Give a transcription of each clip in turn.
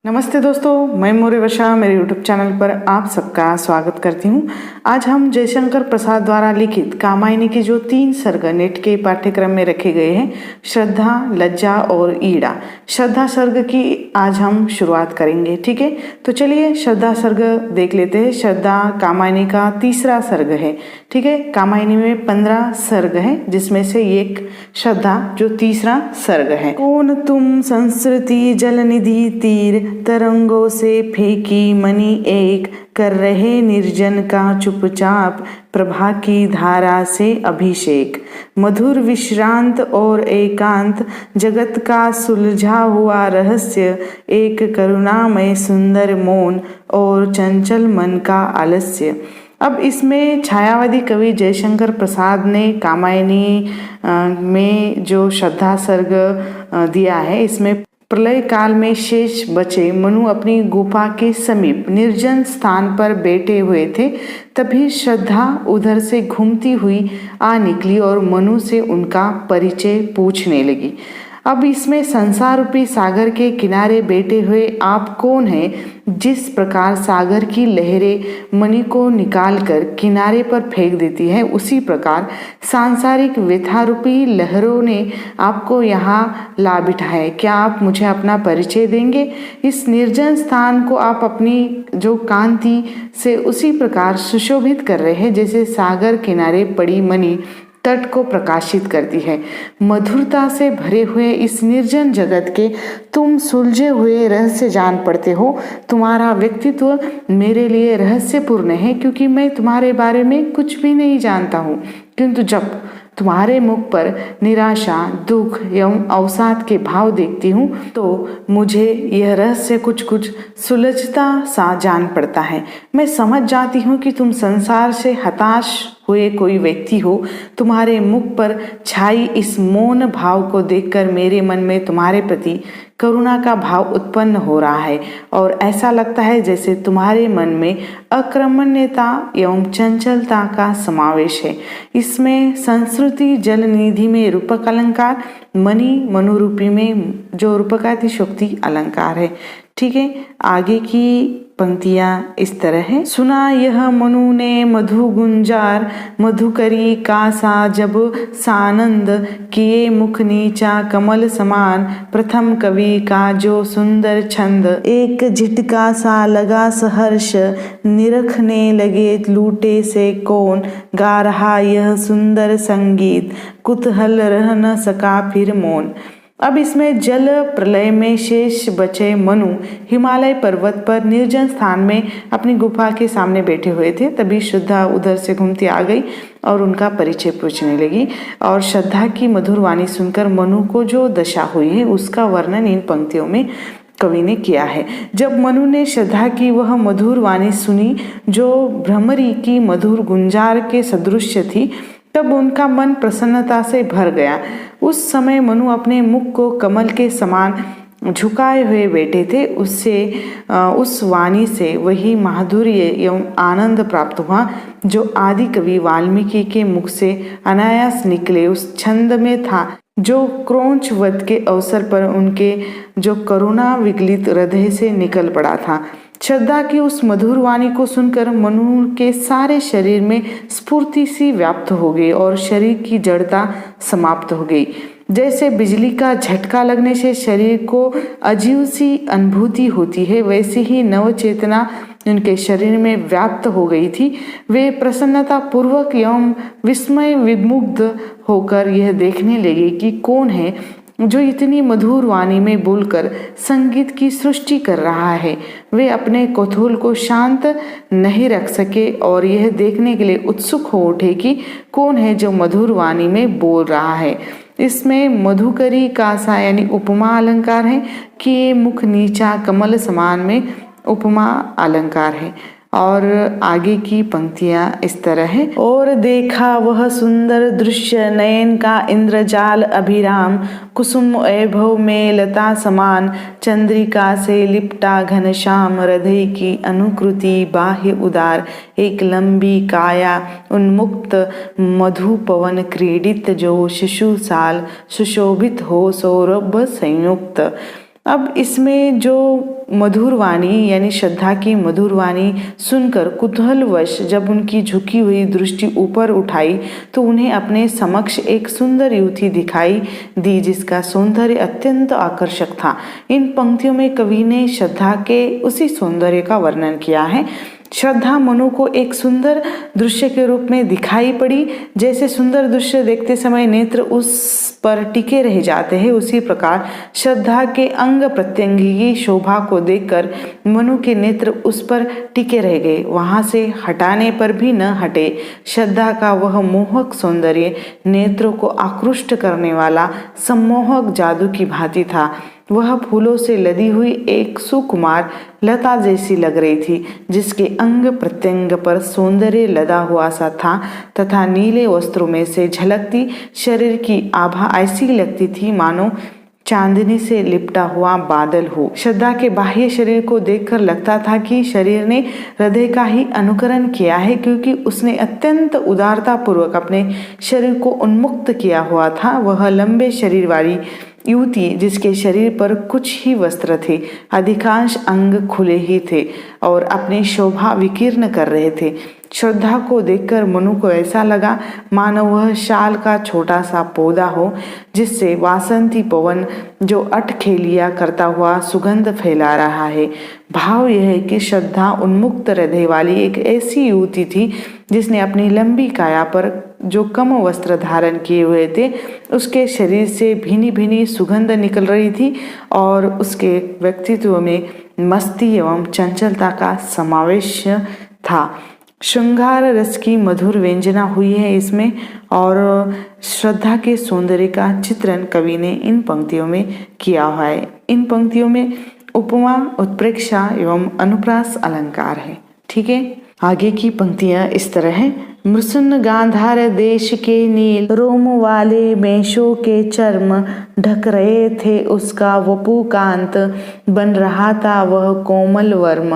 नमस्ते दोस्तों, मैं मौर्य वर्षा मेरे यूट्यूब चैनल पर आप सबका स्वागत करती हूँ। आज हम जयशंकर प्रसाद द्वारा लिखित कामायनी के जो 3 सर्ग नेट के पाठ्यक्रम में रखे गए हैं, श्रद्धा, लज्जा और ईड़ा। श्रद्धा सर्ग की आज हम शुरुआत करेंगे, ठीक है। तो चलिए श्रद्धा सर्ग देख लेते हैं। श्रद्धा कामायनी का तीसरा सर्ग है, ठीक है। कामायनी में 15 सर्ग है, जिसमें से एक श्रद्धा जो तीसरा सर्ग है। कौन तुम संस्कृति जलनिधि तीर, तरंगों से फेंकी मणि एक, कर रहे निर्जन का चुपचाप, प्रभा की धारा से अभिषेक। मधुर विश्रांत और एकांत, जगत का सुलझा हुआ रहस्य, एक करुणामय सुंदर मौन और चंचल मन का आलस्य। अब इसमें छायावादी कवि जयशंकर प्रसाद ने कामायनी में जो श्रद्धा सर्ग दिया है, इसमें प्रलय काल में शेष बचे मनु अपनी गुफा के समीप निर्जन स्थान पर बैठे हुए थे। तभी श्रद्धा उधर से घूमती हुई आ निकली और मनु से उनका परिचय पूछने लगी। अब इसमें संसार रूपी सागर के किनारे बैठे हुए आप कौन हैं? जिस प्रकार सागर की लहरें मणि को निकालकर किनारे पर फेंक देती है, उसी प्रकार सांसारिक व्यथा रूपी लहरों ने आपको यहाँ ला बिठाया। क्या आप मुझे अपना परिचय देंगे? इस निर्जन स्थान को आप अपनी जो कांति से उसी प्रकार सुशोभित कर रहे हैं, जैसे सागर किनारे पड़ी मणि तट को प्रकाशित करती है। मधुरता से भरे हुए इस निर्जन जगत के तुम सुलझे हुए रहस्य जान पड़ते हो। तुम्हारा व्यक्तित्व मेरे लिए रहस्यपूर्ण है, क्योंकि मैं तुम्हारे बारे में कुछ भी नहीं जानता हूँ। किंतु जब तुम्हारे मुख पर निराशा, दुख एवं अवसाद के भाव देखती हूँ, तो मुझे यह रहस्य कुछ कुछ सुलझता सा जान पड़ता है। मैं समझ जाती हूँ कि तुम संसार से हताश हुए कोई व्यक्ति हो। तुम्हारे मुख पर छाई इस मौन भाव को देखकर मेरे मन में तुम्हारे प्रति करुणा का भाव उत्पन्न हो रहा है, और ऐसा लगता है जैसे तुम्हारे मन में अक्रमण्यता एवं चंचलता का समावेश है। इसमें संस्कृति जलनिधि में रूपक अलंकार, मणि मनुरूपी में जो रूपकातिशोक्ति अलंकार है, ठीक है। आगे की पंक्तियां इस तरह है। सुना यह मनु ने मधु गुंजार, मधुकरी का सा जब सानंद, किए मुख नीचा कमल समान, प्रथम कवि का जो सुंदर छंद, एक झिटका सा लगा सहर्ष, निरखने लगे लूटे से कौन, गा रहा यह सुंदर संगीत, कुतूहल रह न सका फिर मौन। अब इसमें जल प्रलय में शेष बचे मनु हिमालय पर्वत पर निर्जन स्थान में अपनी गुफा के सामने बैठे हुए थे। तभी श्रद्धा उधर से घूमती आ गई और उनका परिचय पूछने लगी। और श्रद्धा की मधुर वाणी सुनकर मनु को जो दशा हुई है, उसका वर्णन इन पंक्तियों में कवि ने किया है। जब मनु ने श्रद्धा की वह मधुर वाणी सुनी, जो भ्रमरी की मधुर गुंजार के सदृश थी, तब उनका मन प्रसन्नता से भर गया। उस समय मनु अपने मुख को कमल के समान झुकाए हुए बैठे थे। उससे उस वाणी से वही माधुर्य एवं आनंद प्राप्त हुआ जो आदि कवि वाल्मीकि के मुख से अनायास निकले उस छंद में था, जो क्रौंच वध के अवसर पर उनके जो करुणा विगलित हृदय से निकल पड़ा था। श्रद्धा की उस मधुर वाणी को सुनकर मनु के सारे शरीर में स्फूर्ति सी व्याप्त हो गई और शरीर की जड़ता समाप्त हो गई। जैसे बिजली का झटका लगने से शरीर को अजीब सी अनुभूति होती है, वैसी ही नव चेतना उनके शरीर में व्याप्त हो गई थी। वे प्रसन्नता पूर्वक एवं विस्मय विमुग्ध होकर यह देखने लगे कि कौन है जो इतनी मधुर वाणी में बोलकर संगीत की सृष्टि कर रहा है। वे अपने कौतूहल को शांत नहीं रख सके और यह देखने के लिए उत्सुक हो उठे कि कौन है जो मधुर वाणी में बोल रहा है। इसमें मधुकरी का सा यानी उपमा अलंकार है कि मुख नीचा कमल समान में उपमा अलंकार है। और आगे की पंक्तियां इस तरह है। और देखा वह सुंदर दृश्य नयन का इंद्रजाल अभिराम, कुसुम वैभव में लता समान, चंद्रिका से लिपटा घनश्याम, हृदय की अनुकृति बाह्य उदार, एक लंबी काया उन्मुक्त, मधु पवन क्रीडित, जो शिशु साल सुशोभित हो सौरभ संयुक्त। अब इसमें जो मधुर वाणी यानी श्रद्धा की मधुर वाणी सुनकर कुतूहलवश जब उनकी झुकी हुई दृष्टि ऊपर उठाई तो उन्हें अपने समक्ष एक सुंदर युवती दिखाई दी जिसका सौंदर्य अत्यंत आकर्षक था। इन पंक्तियों में कवि ने श्रद्धा के उसी सौंदर्य का वर्णन किया है। श्रद्धा मनु को एक सुंदर दृश्य के रूप में दिखाई पड़ी। जैसे सुंदर दृश्य देखते समय नेत्र उस पर टिके रह जाते हैं, उसी प्रकार श्रद्धा के अंग प्रत्यंग की शोभा को देखकर मनु के नेत्र उस पर टिके रह गए, वहां से हटाने पर भी न हटे। श्रद्धा का वह मोहक सौंदर्य नेत्रों को आकृष्ट करने वाला सम्मोहक जादू की भांति था। वह फूलों से लदी हुई एक सुकुमार लता जैसी लग रही थी, जिसके अंग प्रत्यंग पर सौंदर्य लदा हुआ सा था तथा नीले वस्त्रों में से झलकती शरीर की आभा ऐसी लगती थी मानो चांदनी से लिपटा हुआ बादल हो। श्रद्धा के बाह्य शरीर को देखकर लगता था कि शरीर ने हृदय का ही अनुकरण किया है, क्योंकि उसने अत्यंत उदारता पूर्वक अपने शरीर को उन्मुक्त किया हुआ था। वह लंबे शरीर वाली युवती जिसके शरीर पर कुछ ही वस्त्र थे, अधिकांश अंग खुले ही थे और अपनी शोभा विकीर्ण कर रहे थे। श्रद्धा को देखकर मनु को ऐसा लगा मानो वह शाल का छोटा सा पौधा हो, जिससे वासंती पवन जो अठखेलिया करता हुआ सुगंध फैला रहा है। भाव यह है कि श्रद्धा उन्मुक्त हृदय वाली एक ऐसी युवती थी जिसने अपनी लंबी काया पर जो कम वस्त्र धारण किए हुए थे, उसके शरीर से भीनी भीनी सुगंध निकल रही थी और उसके व्यक्तित्व में मस्ती एवं चंचलता का समावेश था। श्रृंगार रस की मधुर व्यंजना हुई है इसमें और श्रद्धा के सौंदर्य का चित्रण कवि ने इन पंक्तियों में किया हुआ है। इन पंक्तियों में उपमा, उत्प्रेक्षा एवं अनुप्रास अलंकार है। ठीक है, आगे की पंक्तियां इस तरह हैं। मृसुन गांधार देश के नील रोम वाले मेषों के चर्म ढक रहे थे, उसका वपु कांत बन रहा था वह कोमल वर्म।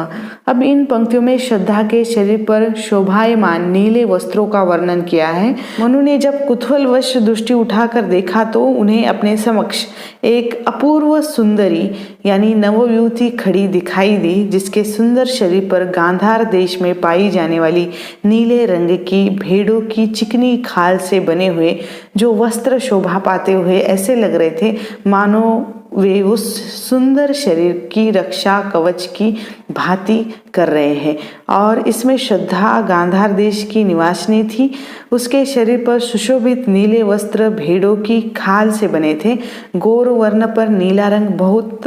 अब इन पंक्तियों में श्रद्धा के शरीर पर शोभायमान नीले वस्त्रों का वर्णन किया है। मनु ने जब कुतूहलवश दृष्टि उठाकर देखा तो उन्हें अपने समक्ष एक अपूर्व सुंदरी यानी नवयुवती खड़ी दिखाई दी, जिसके सुंदर शरीर पर गांधार देश में पाई जाने वाली नीले रंग की भेड़ों की चिकनी खाल से बने हुए जो वस्त्र शोभा पाते हुए ऐसे लग रहे थे मानो वे उस सुंदर शरीर की रक्षा कवच की भांति कर रहे हैं। और इसमें श्रद्धा गांधार देश की निवासिनी थी। उसके शरीर पर सुशोभित नीले वस्त्र भेड़ों की खाल से बने थे। गौर वर्ण पर नीला रंग बहुत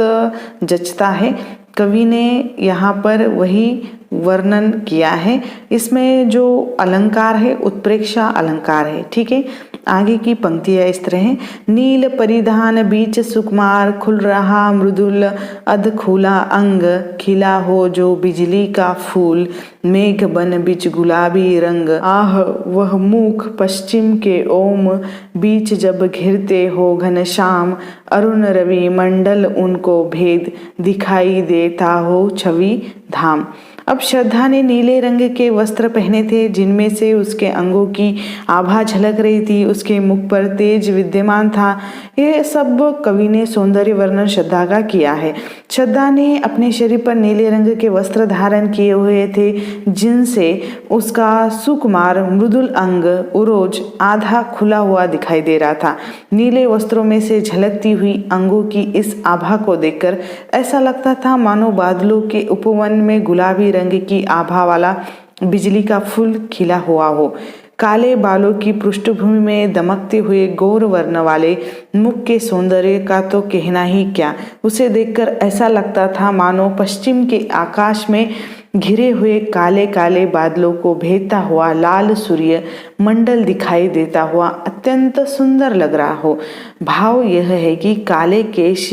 जचता है। कवि ने यहाँ पर वही वर्णन किया है। इसमें जो अलंकार है उत्प्रेक्षा अलंकार है। ठीक है, आगे की पंक्तियां इस तरह हैं। नील परिधान बीच सुकुमार खुल रहा मृदुल अध खुला अंग, खिला हो जो बिजली का फूल मेघ बन बिच गुलाबी रंग। आह वह मुख पश्चिम के ओम, बीच जब घिरते हो घनश्याम, अरुण रवि मंडल उनको भेद, दिखाई देता हो छवि धाम। अब श्रद्धा ने नीले रंग के वस्त्र पहने थे, जिनमें से उसके अंगों की आभा झलक रही थी। उसके मुख पर तेज विद्यमान था। ये सब कवि ने सौंदर्य वर्णन श्रद्धा का किया है। श्रद्धा ने अपने शरीर पर नीले रंग के वस्त्र धारण किए हुए थे, जिनसे उसका सुकुमार मृदुल अंग उरोज आधा खुला हुआ दिखाई दे रहा था। नीले वस्त्रों में से झलकती हुई अंगों की इस आभा को देखकर ऐसा लगता था मानो बादलों के उपवन में गुलाबी रंग की आभा वाला बिजली का फूल खिला हुआ हो। काले बालों की पृष्ठभूमि में दमकते हुए गौर वर्ण वाले मुख के सौंदर्य का तो कहना ही क्या। उसे देखकर ऐसा लगता था मानो पश्चिम के आकाश में घिरे हुए काले काले बादलों को भेदता हुआ लाल सूर्य मंडल दिखाई देता हुआ अत्यंत सुंदर लग रहा हो। भाव यह है कि काले केश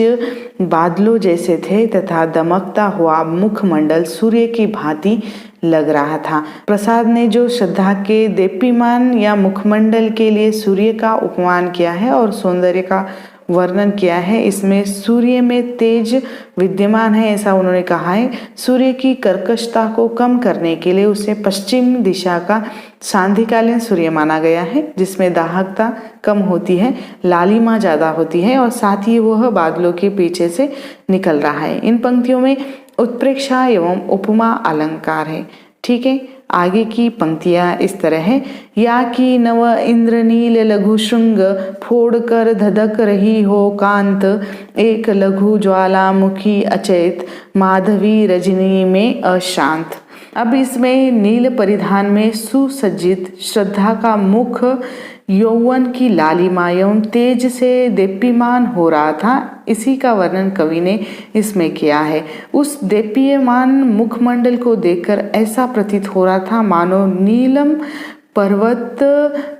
बादलों जैसे थे तथा दमकता हुआ मुखमंडल सूर्य की भांति लग रहा था। प्रसाद ने जो श्रद्धा के दीप्यमान या मुखमंडल के लिए सूर्य का उपमान किया है और सौंदर्य का वर्णन किया है, इसमें सूर्य में तेज विद्यमान है ऐसा उन्होंने कहा है। सूर्य की कर्कशता को कम करने के लिए उसे पश्चिम दिशा का सांध्यकालीन सूर्य माना गया है, जिसमें दाहकता कम होती है, लालिमा ज्यादा होती है और साथ ही वह बादलों के पीछे से निकल रहा है। इन पंक्तियों में उत्प्रेक्षा एवं उपमा अलंकार है। ठीक है, आगे की पंक्तियां इस तरह है। या की नव इंद्रनील लघु श्रृंग फोड़ कर धधक रही हो कांत, एक लघु ज्वालामुखी अचेत माधवी रजनी में अशांत। अब इसमें नील परिधान में सुसज्जित श्रद्धा का मुख यौवन की लालिमा एवं तेज से दीप्यमान हो रहा था, इसी का वर्णन कवि ने इसमें किया है। उस दीप्यमान मुखमंडल को देखकर ऐसा प्रतीत हो रहा था मानो नीलम पर्वत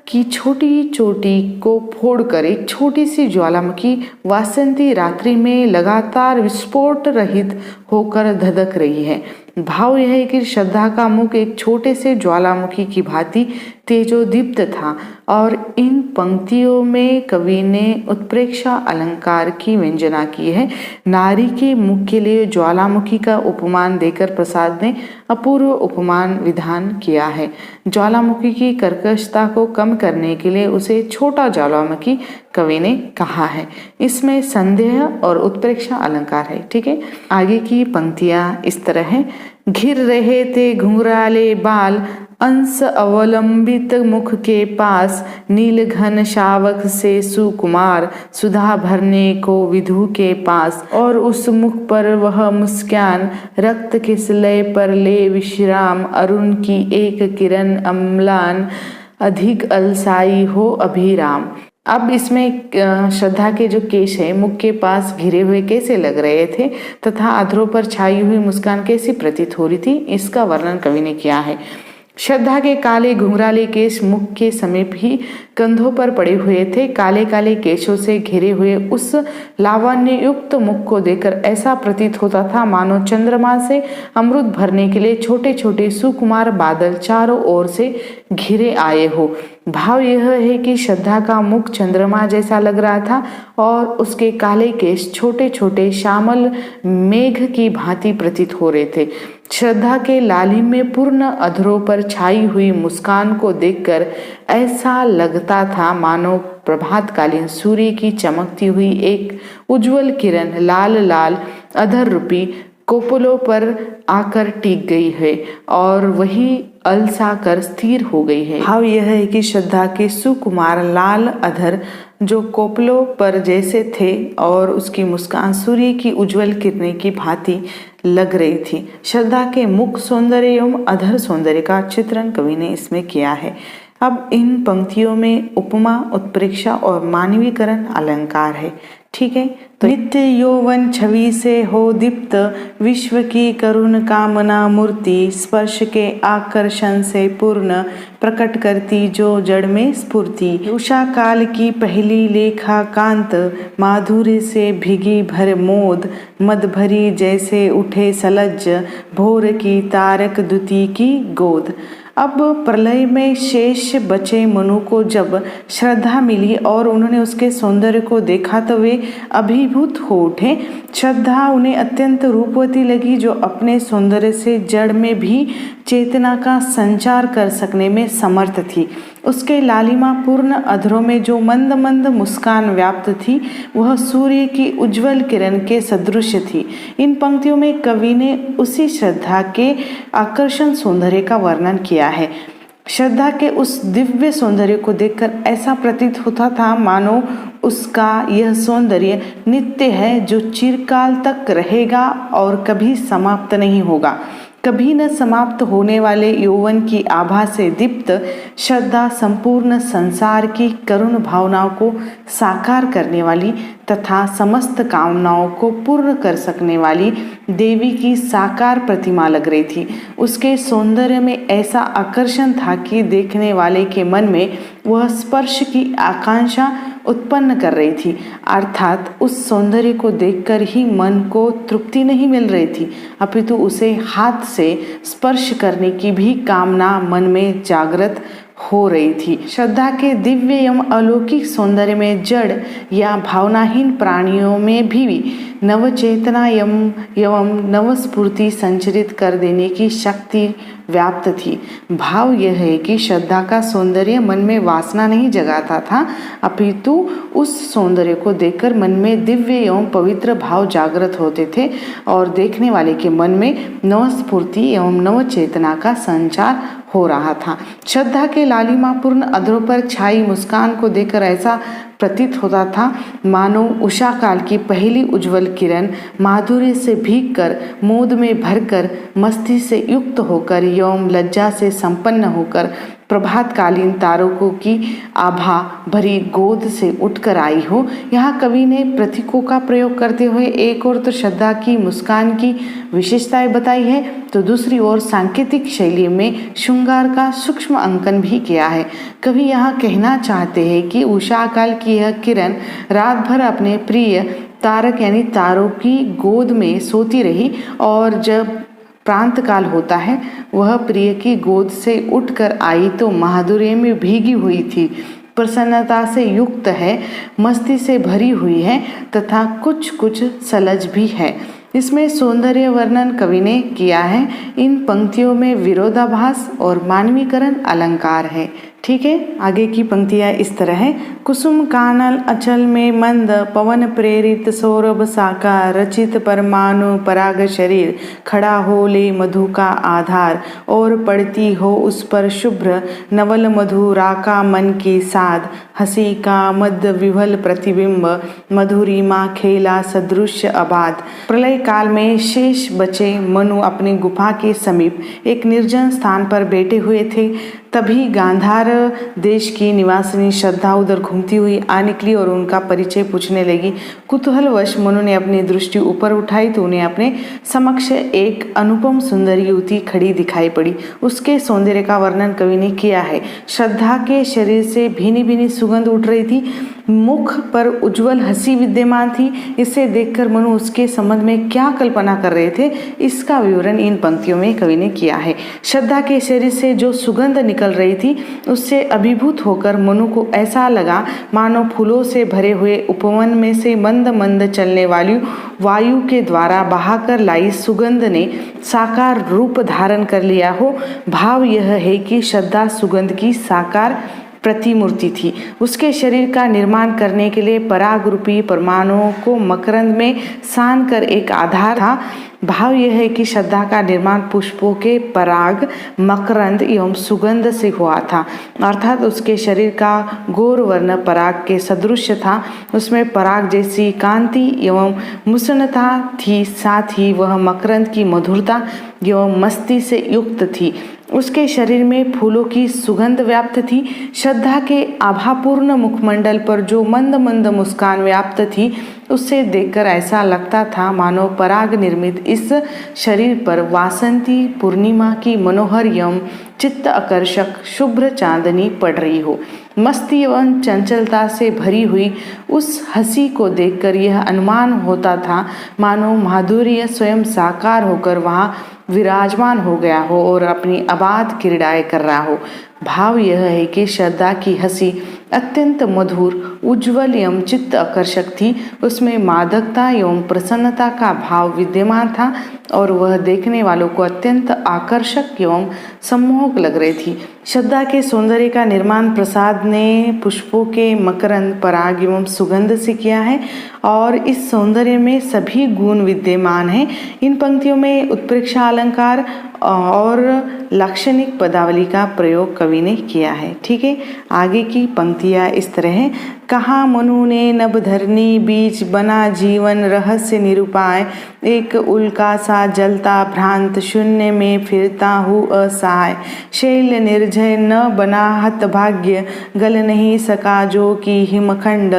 की छोटी चोटी को फोड़कर एक छोटी सी ज्वालामुखी वासंती रात्रि में लगातार विस्फोट रहित होकर धधक रही है। भाव यह है कि श्रद्धा का मुख एक छोटे से ज्वालामुखी की भांति तेजोदीप्त था और इन पंक्तियों में कवि ने उत्प्रेक्षा अलंकार की व्यंजना की है। नारी के मुख के लिए ज्वालामुखी का उपमान देकर प्रसाद ने अपूर्व उपमान विधान किया है। ज्वालामुखी की कर्कशता को कम करने के लिए उसे छोटा ज्वालामुखी कवि ने कहा है। इसमें संदेह और उत्प्रेक्षा अलंकार है। ठीक है, आगे की पंक्तियां इस तरह है। घिर रहे थे घुंघराले बाल अंश अवलंबित मुख के पास, नील घन शावक से सुकुमार सुधा भरने को विधु के पास, और उस मुख पर वह मुस्कान रक्त किस लय पर ले विश्राम, अरुण की एक किरण अम्लान अधिक अलसाई हो अभिराम। अब इसमें श्रद्धा के जो केश है मुख के पास घिरे हुए कैसे लग रहे थे तथा अधरों पर छाई हुई मुस्कान कैसी प्रतीत हो रही थी, इसका वर्णन कवि ने किया है। श्रद्धा के काले घुंघराले केश मुख के समीप ही कंधों पर पड़े हुए थे। काले काले केशों से घिरे हुए उस लावण्य युक्त मुख को देखकर ऐसा प्रतीत होता था मानो चंद्रमा से अमृत भरने के लिए छोटे छोटे सुकुमार बादल चारों ओर से घिरे आए हो। भाव यह है कि श्रद्धा का मुख चंद्रमा जैसा लग रहा था और उसके काले केश छोटे छोटे श्यामल मेघ की भांति प्रतीत हो रहे थे। श्रद्धा के लालिम में पूर्ण अधरों पर छाई हुई मुस्कान को देखकर ऐसा लगता था मानो प्रभातकालीन सूर्य की चमकती हुई एक उज्जवल किरण लाल लाल अधर रूपी कोपलों पर आकर टिक गई है और वही अलसा कर स्थिर हो गई है। भाव यह है कि श्रद्धा के सुकुमार लाल अधर जो कोपलों पर जैसे थे और उसकी मुस्कान सूर्य की उज्जवल किरणें की भांति लग रही थी। श्रद्धा के मुख सौंदर्य एवं अधर सौंदर्य का चित्रण कवि ने इसमें किया है। अब इन पंक्तियों में उपमा, उत्प्रेक्षा और मानवीकरण अलंकार है। ठीक है, तो नित्य यौवन छवि से हो दीप्त, विश्व की करुण कामना मूर्ति, स्पर्श के आकर्षण से पूर्ण, प्रकट करती जो जड़ में स्फूर्ति, उषा काल की पहली लेखा कांत, माधुर्य से भिगी भर मोद, मद भरी जैसे उठे सलज्ज, भोर की तारक दुती की गोद। अब प्रलय में शेष बचे मनु को जब श्रद्धा मिली और उन्होंने उसके सौंदर्य को देखा तो वे अभिभूत हो उठे। श्रद्धा उन्हें अत्यंत रूपवती लगी जो अपने सौंदर्य से जड़ में भी चेतना का संचार कर सकने में समर्थ थी। उसके लालिमा पूर्ण अधरों में जो मंद मंद मुस्कान व्याप्त थी वह सूर्य की उज्जवल किरण के सदृश थी। इन पंक्तियों में कवि ने उसी श्रद्धा के आकर्षण सौंदर्य का वर्णन किया है। श्रद्धा के उस दिव्य सौंदर्य को देखकर ऐसा प्रतीत होता था मानो उसका यह सौंदर्य नित्य है जो चिरकाल तक रहेगा और कभी समाप्त नहीं होगा। कभी न समाप्त होने वाले यौवन की आभा से दीप्त श्रद्धा संपूर्ण संसार की करुण भावनाओं को साकार करने वाली तथा समस्त कामनाओं को पूर्ण कर सकने वाली देवी की साकार प्रतिमा लग रही थी। उसके सौंदर्य में ऐसा आकर्षण था कि देखने वाले के मन में वह स्पर्श की आकांक्षा उत्पन्न कर रही थी। अर्थात उस सौंदर्य को देखकर ही मन को तृप्ति नहीं मिल रही थी अपितु उसे हाथ से स्पर्श करने की भी कामना मन में जागृत हो रही थी। श्रद्धा के दिव्य एवं अलौकिक सौंदर्य में जड़ या भावनाहीन प्राणियों में भी नवचेतना एवं नवस्फूर्ति संचरित कर देने की शक्ति व्याप्त थी। भाव यह है कि श्रद्धा का सौंदर्य मन में वासना नहीं जगाता था अपितु उस सौंदर्य को देखकर मन में दिव्य एवं पवित्र भाव जागृत होते थे और देखने वाले के मन में नवस्फूर्ति एवं नव चेतना का संचार हो रहा था। श्रद्धा के लालिमापूर्ण अधरों पर छाई मुस्कान को देखकर ऐसा प्रतीत होता था मानो उषा काल की पहली उज्जवल किरण माधुर्य से भीगकर, मोद में भरकर, मस्ती से युक्त होकर एवं लज्जा से संपन्न होकर प्रभातकालीन तारकों की आभा भरी गोद से उठकर आई हो। यहाँ कवि ने प्रतीकों का प्रयोग करते हुए एक ओर तो श्रद्धा की मुस्कान की विशेषताएं बताई है, तो दूसरी ओर सांकेतिक शैली में श्रृंगार का सूक्ष्म अंकन भी किया है। कवि यहाँ कहना चाहते हैं कि उषा काल की यह किरण रात भर अपने प्रिय तारक यानी तारों की गोद में सोती रही और जब प्रांत काल होता है वह प्रिय की गोद से उठकर आई तो माधुर्य में भीगी हुई थी, प्रसन्नता से युक्त है, मस्ती से भरी हुई है तथा कुछ कुछ सलज भी है। इसमें सौंदर्य वर्णन कवि ने किया है। इन पंक्तियों में विरोधाभास और मानवीकरण अलंकार है। ठीक है, आगे की पंक्तियाँ इस तरह है। कुसुम कानल अचल में मंद, पवन प्रेरित सौरभ साकार, रचित परमाणु पराग शरीर, खड़ा हो ले मधु का आधार, और पड़ती हो उस पर शुभ्र नवल मधु राका मन की साध, हंसी का मध्य विवल प्रतिबिंब, मधुरिमा खेला सदृश्य अबाध। प्रलय काल में शेष बचे मनु अपनी गुफा के समीप एक निर्जन स्थान पर बैठे हुए थे। तभी गांधार देश की निवासिनी श्रद्धा उधर घूमती हुई आ निकली और उनका परिचय पूछने लगी। कुतूहलवश मनु ने अपनी दृष्टि ऊपर उठाई तो उन्हें अपने समक्ष एक अनुपम सुंदर युवती खड़ी दिखाई पड़ी। उसके सौंदर्य का वर्णन कवि ने किया है। श्रद्धा के शरीर से भीनी भीनी सुगंध उठ रही थी, मुख पर उज्जवल हंसी विद्यमान थी। इसे देखकर मनु उसके संबंध में क्या कल्पना कर रहे थे, इसका विवरण इन पंक्तियों में कवि ने किया है। श्रद्धा के शरीर से जो सुगंध निकल रही थी उससे अभिभूत होकर मनु को ऐसा लगा मानो फूलों से भरे हुए उपवन में से मंद मंद चलने वाली वायु के द्वारा बहाकर लाई सुगंध ने साकार रूप धारण कर लिया हो। भाव यह है कि श्रद्धा सुगंध की साकार प्रतिमूर्ति थी। उसके शरीर का निर्माण करने के लिए पराग रूपी परमाणुओं को मकरंद में सान कर एक आधार था। भाव यह है कि श्रद्धा का निर्माण पुष्पों के पराग, मकरंद एवं सुगंध से हुआ था, अर्थात उसके शरीर का गौर वर्ण पराग के सदृश था। उसमें पराग जैसी कांति एवं मुसन्नता थी, साथ ही वह मकरंद की मधुरता एवं मस्ती से युक्त थी। उसके शरीर में फूलों की सुगंध व्याप्त थी। श्रद्धा के आभापूर्ण मुखमंडल पर जो मंद मंद मुस्कान व्याप्त थी उससे देखकर ऐसा लगता था मानो पराग निर्मित इस शरीर पर वासंती पूर्णिमा की मनोहर एवं चित्त आकर्षक शुभ्र चांदनी पड़ रही हो। मस्ती एवं चंचलता से भरी हुई उस हंसी को देखकर यह अनुमान होता था मानो माधुर्य स्वयं साकार होकर वहाँ विराजमान हो गया हो और अपनी अबाध क्रीड़ाएं कर रहा हो। भाव यह है कि श्रद्धा की हंसी अत्यंत मधुर, उज्ज्वल एवं चित्त आकर्षक थी। उसमें मादकता एवं प्रसन्नता का भाव विद्यमान था और वह देखने वालों को अत्यंत आकर्षक एवं सम्मोहक लग रही थी। श्रद्धा के सौंदर्य का निर्माण प्रसाद ने पुष्पों के मकरंद, पराग एवं सुगंध से किया है और इस सौंदर्य में सभी गुण विद्यमान हैं। इन पंक्तियों में उत्प्रेक्षा अलंकार और लाक्षणिक पदावली का प्रयोग कवि ने किया है। ठीक है, आगे की पंक्तियाँ इस तरह है। कहाँ मनु ने नभ धरनी बीच, बना जीवन रहस्य निरूपाय, एक उल्का सा जलता भ्रांत, शून्य में फिरता हूँ असहाय, शैल निर्जय न बना हतभाग्य, गल नहीं सका जो की हिमखंड,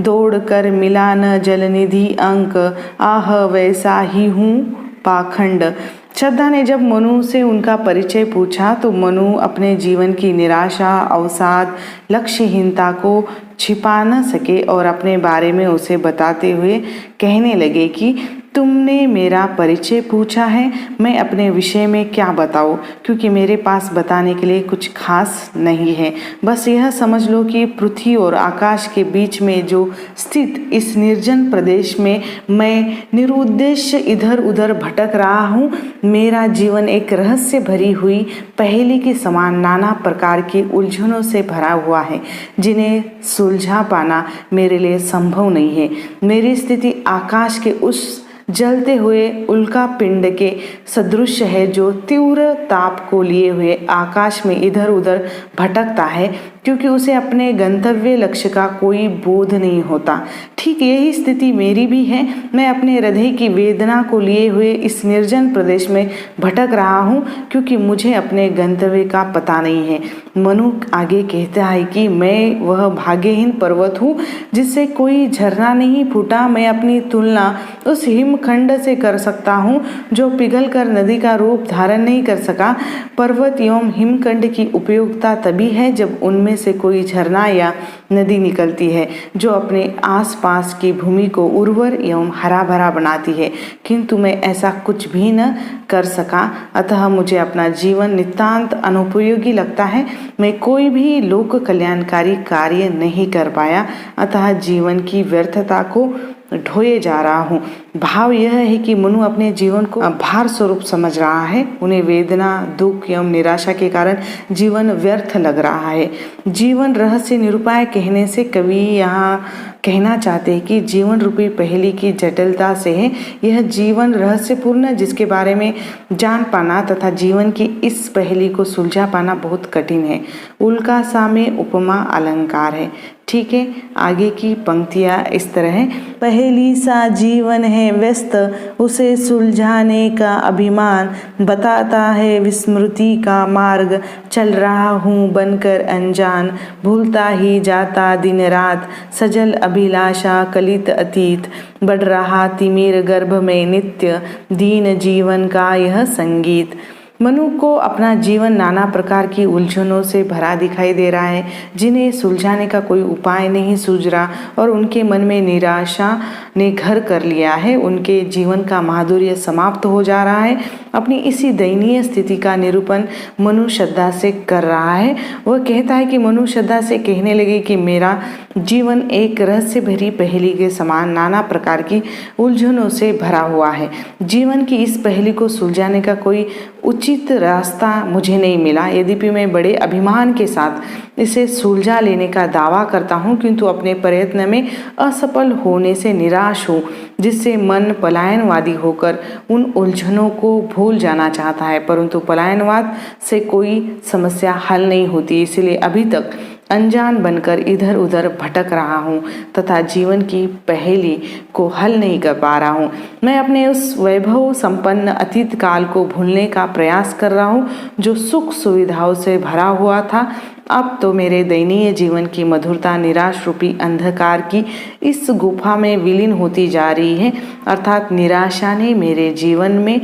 दौड़ कर मिला न जलनिधि अंक, आह वैसा ही हूँ पाखंड। श्रद्धा ने जब मनु से उनका परिचय पूछा तो मनु अपने जीवन की निराशा, अवसाद, लक्ष्यहीनता को छिपा न सके और अपने बारे में उसे बताते हुए कहने लगे कि तुमने मेरा परिचय पूछा है, मैं अपने विषय में क्या बताऊं, क्योंकि मेरे पास बताने के लिए कुछ खास नहीं है। बस यह समझ लो कि पृथ्वी और आकाश के बीच में जो स्थित इस निर्जन प्रदेश में मैं निरुद्देश्य इधर उधर भटक रहा हूँ। मेरा जीवन एक रहस्य भरी हुई पहेली के समान नाना प्रकार की उलझनों से भरा हुआ है, जिन्हें सुलझा पाना मेरे लिए संभव नहीं है। मेरी स्थिति आकाश के उस जलते हुए उल्का पिंड के सदृश है जो तीव्र ताप को लिए हुए आकाश में इधर उधर भटकता है, क्योंकि उसे अपने गंतव्य लक्ष्य का कोई बोध नहीं होता। ठीक यही स्थिति मेरी भी है। मैं अपने हृदय की वेदना को लिए हुए इस निर्जन प्रदेश में भटक रहा हूँ, क्योंकि मुझे अपने गंतव्य का पता नहीं है। मनु आगे कहता है कि मैं वह भाग्यहीन पर्वत हूँ जिससे कोई झरना नहीं फूटा। मैं अपनी तुलना उस हिमखंड से कर सकता हूँ जो पिघल कर नदी का रूप धारण नहीं कर सका। पर्वत एवं हिमखंड की उपयोगिता तभी है जब उनमें से कोई झरना या नदी निकलती है जो अपने आसपास की भूमि को उर्वर एवं हरा भरा बनाती है, किंतु मैं ऐसा कुछ भी न कर सका। अतः मुझे अपना जीवन नितांत अनुपयोगी लगता है। मैं कोई भी लोक कल्याणकारी कार्य नहीं कर पाया, अतः जीवन की व्यर्थता को ढोए जा रहा हूँ। भाव यह है कि मनु अपने जीवन को भार स्वरूप समझ रहा है। उन्हें वेदना, दुख एवं निराशा के कारण जीवन व्यर्थ लग रहा है। जीवन रहस्य निरूपाय कहने से कवि यहाँ कहना चाहते हैं कि जीवन रूपी पहेली की जटिलता से है यह जीवन रहस्यपूर्ण, जिसके बारे में जान पाना तथा जीवन की इस पहेली को सुलझा पाना बहुत कठिन है। उल्का सा में उपमा अलंकार है। ठीक है, आगे की पंक्तियाँ इस तरह है। पहेली सा जीवन है व्यस्त, उसे सुलझाने का अभिमान बताता है विस्मृति का मार्ग। चल रहा हूँ बनकर अनजान, भूलता ही जाता दिन रात। सजल अभिलाषा कलित अतीत, बढ़ रहा तिमिर गर्भ में नित्य। दीन जीवन का यह संगीत। मनु को अपना जीवन नाना प्रकार की उलझनों से भरा दिखाई दे रहा है, जिन्हें सुलझाने का कोई उपाय नहीं सूझ रहा, और उनके मन में निराशा ने घर कर लिया है। उनके जीवन का माधुर्य समाप्त हो जा रहा है। अपनी इसी दयनीय स्थिति का निरूपण मनु श्रद्धा से कर रहा है। वह कहता है कि मनु श्रद्धा से कहने लगे कि मेरा जीवन एक रहस्य भरी पहेली के समान नाना प्रकार की उलझनों से भरा हुआ है। जीवन की इस पहेली को सुलझाने का कोई उचित रास्ता मुझे नहीं मिला। यद्यपि मैं बड़े अभिमान के साथ इसे सुलझा लेने का दावा करता हूँ, किंतु अपने प्रयत्न में असफल होने से निराश हूँ, जिससे मन पलायनवादी होकर उन उलझनों को भूल जाना चाहता है। परंतु पलायनवाद से कोई समस्या हल नहीं होती, इसलिए अभी तक अनजान बनकर इधर उधर भटक रहा हूँ तथा जीवन की पहेली को हल नहीं कर पा रहा हूँ। मैं अपने उस वैभव संपन्न अतीत काल को भूलने का प्रयास कर रहा हूँ जो सुख सुविधाओं से भरा हुआ था। अब तो मेरे दयनीय जीवन की मधुरता निराश रूपी अंधकार की इस गुफा में विलीन होती जा रही है। अर्थात निराशा ने मेरे जीवन में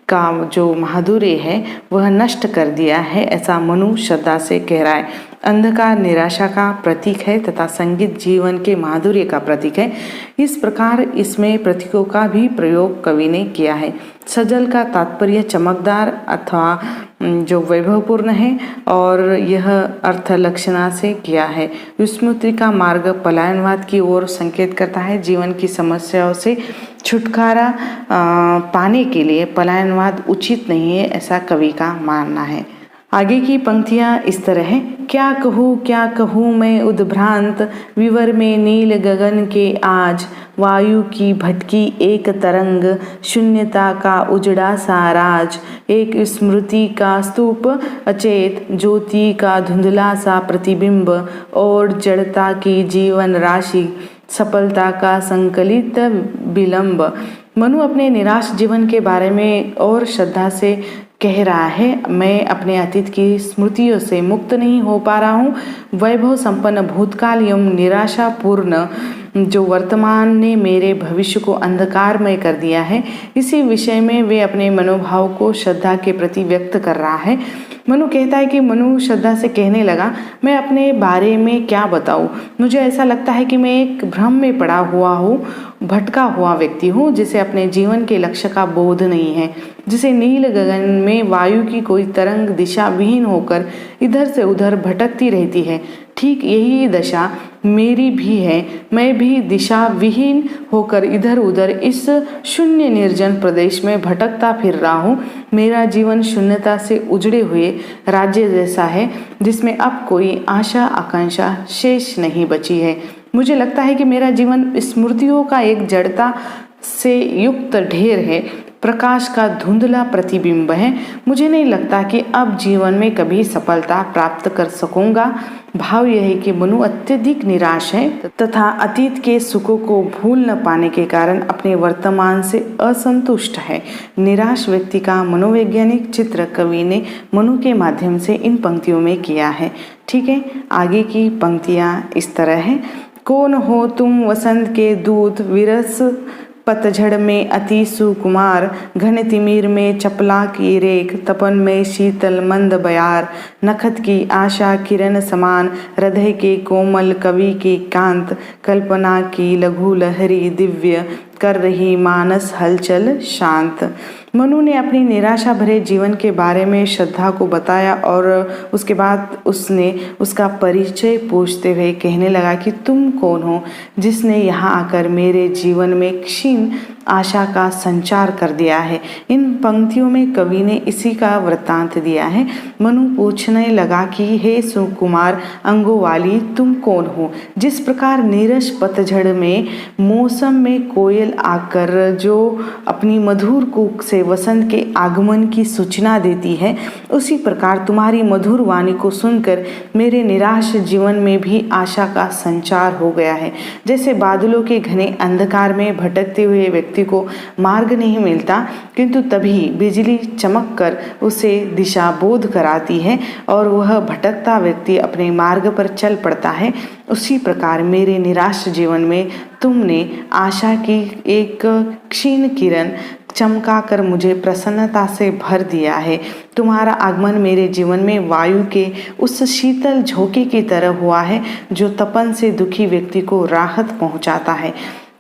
का जो माधुर्य है वह नष्ट कर दिया है, ऐसा मनु श्रद्धा से कह रहा है। अंधकार निराशा का प्रतीक है तथा संगीत जीवन के माधुर्य का प्रतीक है। इस प्रकार इसमें प्रतीकों का भी प्रयोग कवि ने किया है। सजल का तात्पर्य चमकदार अथवा जो वैभवपूर्ण है, और यह अर्थ लक्षणा से किया है। विस्मृति का मार्ग पलायनवाद की ओर संकेत करता है। जीवन की समस्याओं से छुटकारा पाने के लिए पलायनवाद उचित नहीं है, ऐसा कवि का मानना है। आगे की पंक्तियाँ इस तरह हैं। क्या कहूँ मैं उद्भ्रांत, विवर में नील गगन के आज। वायु की भटकी एक तरंग, शून्यता का उजड़ा सा राज। एक स्मृति का स्तूप अचेत, ज्योति का धुंधला सा प्रतिबिंब। और जड़ता की जीवन राशि, सफलता का संकलित विलंब। मनु अपने निराश जीवन के बारे में और श्रद्धा से कह रहा है, मैं अपने अतीत की स्मृतियों से मुक्त नहीं हो पा रहा हूँ। वैभव संपन्न भूतकाल एवं निराशापूर्ण जो वर्तमान ने मेरे भविष्य को अंधकारमय कर दिया है। इसी विषय में वे अपने मनोभाव को श्रद्धा के प्रति व्यक्त कर रहा है। मनु कहता है कि मनु श्रद्धा से कहने लगा, मैं अपने बारे में क्या बताऊँ। मुझे ऐसा लगता है कि मैं एक भ्रम में पड़ा हुआ हूँ भटका हुआ व्यक्ति हूँ, जिसे अपने जीवन के लक्ष्य का बोध नहीं है, जिसे नील गगन में वायु की कोई तरंग दिशा विहीन होकर इधर से उधर भटकती रहती है। ठीक यही दशा मेरी भी है। मैं भी दिशा विहीन होकर इधर उधर इस शून्य निर्जन प्रदेश में भटकता फिर रहा हूँ। मेरा जीवन शून्यता से उजड़े हुए राज्य जैसा है, जिसमें अब कोई आशा आकांक्षा शेष नहीं बची है। मुझे लगता है कि मेरा जीवन स्मृतियों का एक जड़ता से युक्त ढेर है, प्रकाश का धुंधला प्रतिबिंब है। मुझे नहीं लगता कि अब जीवन में कभी सफलता प्राप्त कर सकूंगा। भाव यह है कि मनु अत्यधिक निराश है तथा अतीत के सुखों को भूल न पाने के कारण अपने वर्तमान से असंतुष्ट है। निराश व्यक्ति का मनोवैज्ञानिक चित्र कवि ने मनु के माध्यम से इन पंक्तियों में किया है। ठीक है, आगे की पंक्तियां इस तरह है। कौन हो तुम वसंत के दूत, विरस पतझड़ में अति सुकुमार, घन तिमिर में चपला की रेख, तपन में शीतल मंद बयार, नखत की आशा किरण समान, हृदय के कोमल कवि की कांत, कल्पना की लघु लहरी दिव्य, कर रही मानस हलचल शांत। मनु ने अपनी निराशा भरे जीवन के बारे में श्रद्धा को बताया और उसके बाद उसने उसका परिचय पूछते हुए कहने लगा कि तुम कौन हो जिसने यहाँ आकर मेरे जीवन में क्षीण आशा का संचार कर दिया है। इन पंक्तियों में कवि ने इसी का वृत्तांत दिया है। मनु पूछने लगा कि हे सुकुमार अंगों वाली, तुम कौन हो? जिस प्रकार नीरस पतझड़ में मौसम में कोयल आकर जो अपनी मधुर कूक से वसंत के आगमन की सूचना देती है, उसी प्रकार तुम्हारी मधुर वाणी को सुनकर मेरे निराश जीवन में भी आशा का संचार हो गया है। जैसे बादलों के घने अंधकार में भटकते हुए व्यक्ति को मार्ग नहीं मिलता, किंतु तभी बिजली चमक कर उसे दिशा बोध कराती है और वह भटकता व्यक्ति अपने मार्ग पर चल पड़ता है, उसी प्रकार मेरे निराश जीवन में तुमने आशा की एक क्षीण किरण चमका कर मुझे प्रसन्नता से भर दिया है। तुम्हारा आगमन मेरे जीवन में वायु के उस शीतल झोंके की तरह हुआ है जो तपन से दुखी व्यक्ति को राहत पहुंचाता है।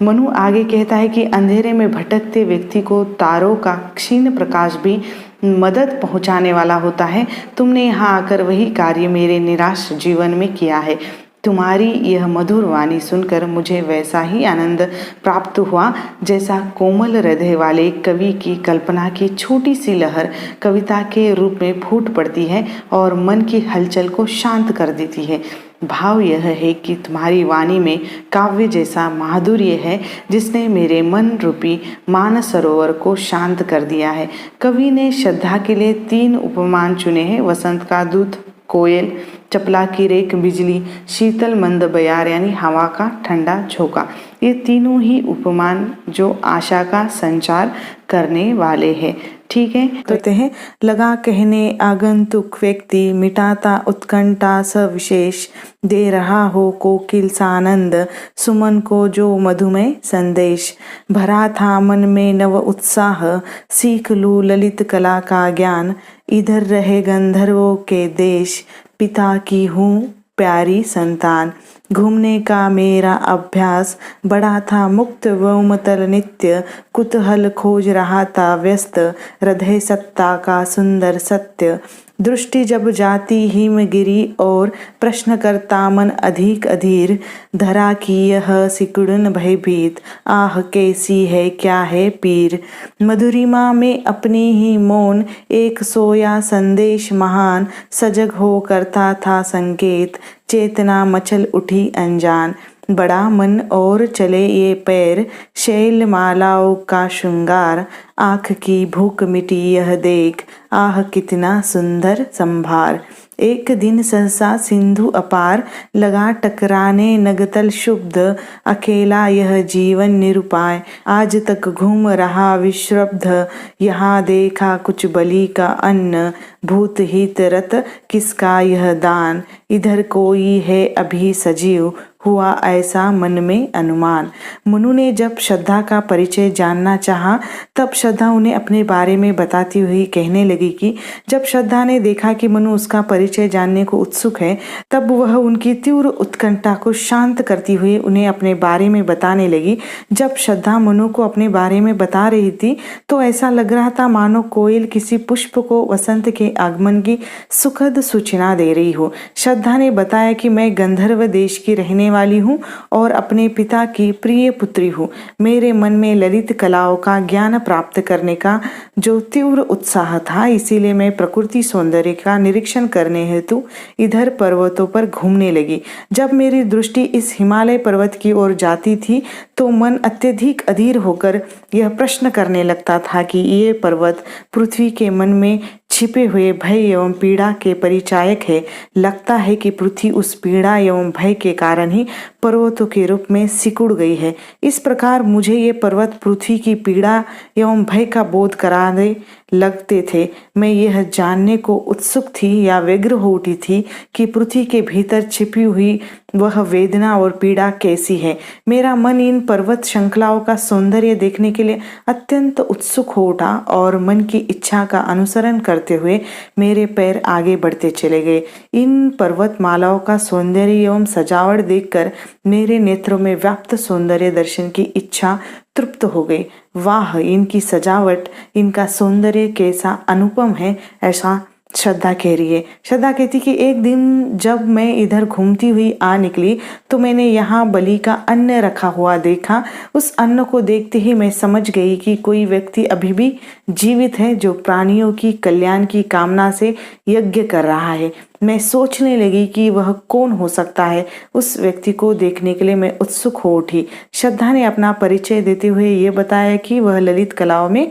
मनु आगे कहता है कि अंधेरे में भटकते व्यक्ति को तारों का क्षीण प्रकाश भी मदद पहुंचाने वाला होता है। तुमने यहाँ आकर वही कार्य मेरे निराश जीवन में किया है। तुम्हारी यह मधुर वाणी सुनकर मुझे वैसा ही आनंद प्राप्त हुआ जैसा कोमल हृदय वाले कवि की कल्पना की छोटी सी लहर कविता के रूप में फूट पड़ती है और मन की हलचल को शांत कर देती है। भाव यह है कि तुम्हारी वाणी में काव्य जैसा माधुर्य है जिसने मेरे मन रूपी मानस सरोवर को शांत कर दिया है। कवि ने श्रद्धा के लिए 3 उपमान चुने हैं: वसंत का दूत कोयल, चपला की रेख बिजली, शीतल मंद बयार यानी हवा का ठंडा झोंका। ये तीनों ही उपमान जो आशा का संचार करने वाले हैं। ठीक है, कहते हैं लगा कहने आगंतुक व्यक्ति, मिटाता उत्कंठा सविशेष, दे रहा हो कोकिल सानंद, सुमन को जो मधुमय संदेश। भरा था मन में नव उत्साह, सीख लूं ललित कला का ज्ञान, इधर रहे गंधर्वों के देश, पिता की हूँ प्यारी संतान। घूमने का मेरा अभ्यास बड़ा था मुक्त व्योमतल नित्य, कुतूहल खोज रहा था व्यस्त, हृदय सत्ता का सुंदर सत्य। दृष्टि जब जाती हिमगिरी और, प्रश्न करता मन अधिक अधीर, धरा की यह सिकुड़न भयभीत, आह कैसी है क्या है पीर। मधुरिमा में अपनी ही मौन, एक सोया संदेश महान, सजग हो करता था संकेत, चेतना मचल उठी अनजान। बड़ा मन और चले ये पैर, शैल मालाओं का श्रृंगार, आँख की भूख मिटी यह देख, आह कितना सुंदर संभार। एक दिन सहसा सिंधु अपार, लगा टकराने नगतल शुब्ध, अकेला यह जीवन निरुपाय, आज तक घूम रहा विश्रब्ध, यहाँ देखा कुछ बलि का अन्न, भूत हित रत किसका यह दान, इधर कोई है अभी सजीव, हुआ ऐसा मन में अनुमान। मनु ने जब श्रद्धा का परिचय जानना चाहा, तब श्रद्धा उन्हें अपने बारे में बताती हुई कहने लगी कि जब श्रद्धा ने देखा कि मनु उसका परिचय परिचय जानने को उत्सुक है, तब वह उनकी तीव्र उत्कंठा को शांत करती हुई उन्हें अपने बारे में बताने लगी। जब श्रद्धा मनु को अपने बारे में बता रही थी तो ऐसा लग रहा था मानो कोयल किसी पुष्प को वसंत के आगमन की सुखद सूचना दे रही हो। श्रद्धा ने बताया कि मैं गंधर्व देश की रहने वाली हूँ और अपने पिता की प्रिय पुत्री हूँ। मेरे मन में ललित कलाओं का ज्ञान प्राप्त करने का जो तीव्र उत्साह था, इसीलिए मैं प्रकृति सौंदर्य का निरीक्षण करने हेतु इधर पर्वतों पर घूमने लगी। जब मेरी दृष्टि इस हिमालय पर्वत की ओर जाती थी तो मन अत्यधिक अधीर होकर यह प्रश्न करने लगता था कि ये पर्वत पृथ्वी के मन में छिपे हुए भय एवं पीड़ा के परिचायक है। लगता है कि पृथ्वी उस पीड़ा एवं भय के कारण ही पर्वतों के रूप में सिकुड़ गई है। इस प्रकार मुझे ये पर्वत पृथ्वी की पीड़ा एवं भय का बोध कराने लगते थे। मैं यह जानने को उत्सुक थी या व्यग्र हो उठी थी कि पृथ्वी के भीतर छिपी हुई वह वेदना और पीड़ा कैसी है। मेरा मन इन पर्वत श्रृंखलाओं का सौंदर्य देखने के लिए अत्यंत उत्सुक हो उठा और मन की इच्छा का अनुसरण करते हुए मेरे पैर आगे बढ़ते चले गए। इन पर्वतमालाओं का सौंदर्य एवं सजावट देखकर मेरे नेत्रों में व्याप्त सौंदर्य दर्शन की इच्छा तृप्त हो गई। वाह, इनकी सजावट, इनका सौंदर्य कैसा अनुपम है, ऐसा श्रद्धा कह रही है। श्रद्धा कहती कि एक दिन जब मैं इधर घूमती हुई आ निकली तो मैंने यहाँ बलि का अन्न रखा हुआ देखा। उस अन्न को देखते ही मैं समझ गई कि कोई व्यक्ति अभी भी जीवित है जो प्राणियों की कल्याण की कामना से यज्ञ कर रहा है। मैं सोचने लगी कि वह कौन हो सकता है। उस व्यक्ति को देखने के लिए मैं उत्सुक हो उठी। श्रद्धा ने अपना परिचय देते हुए ये बताया कि वह ललित कलाओं में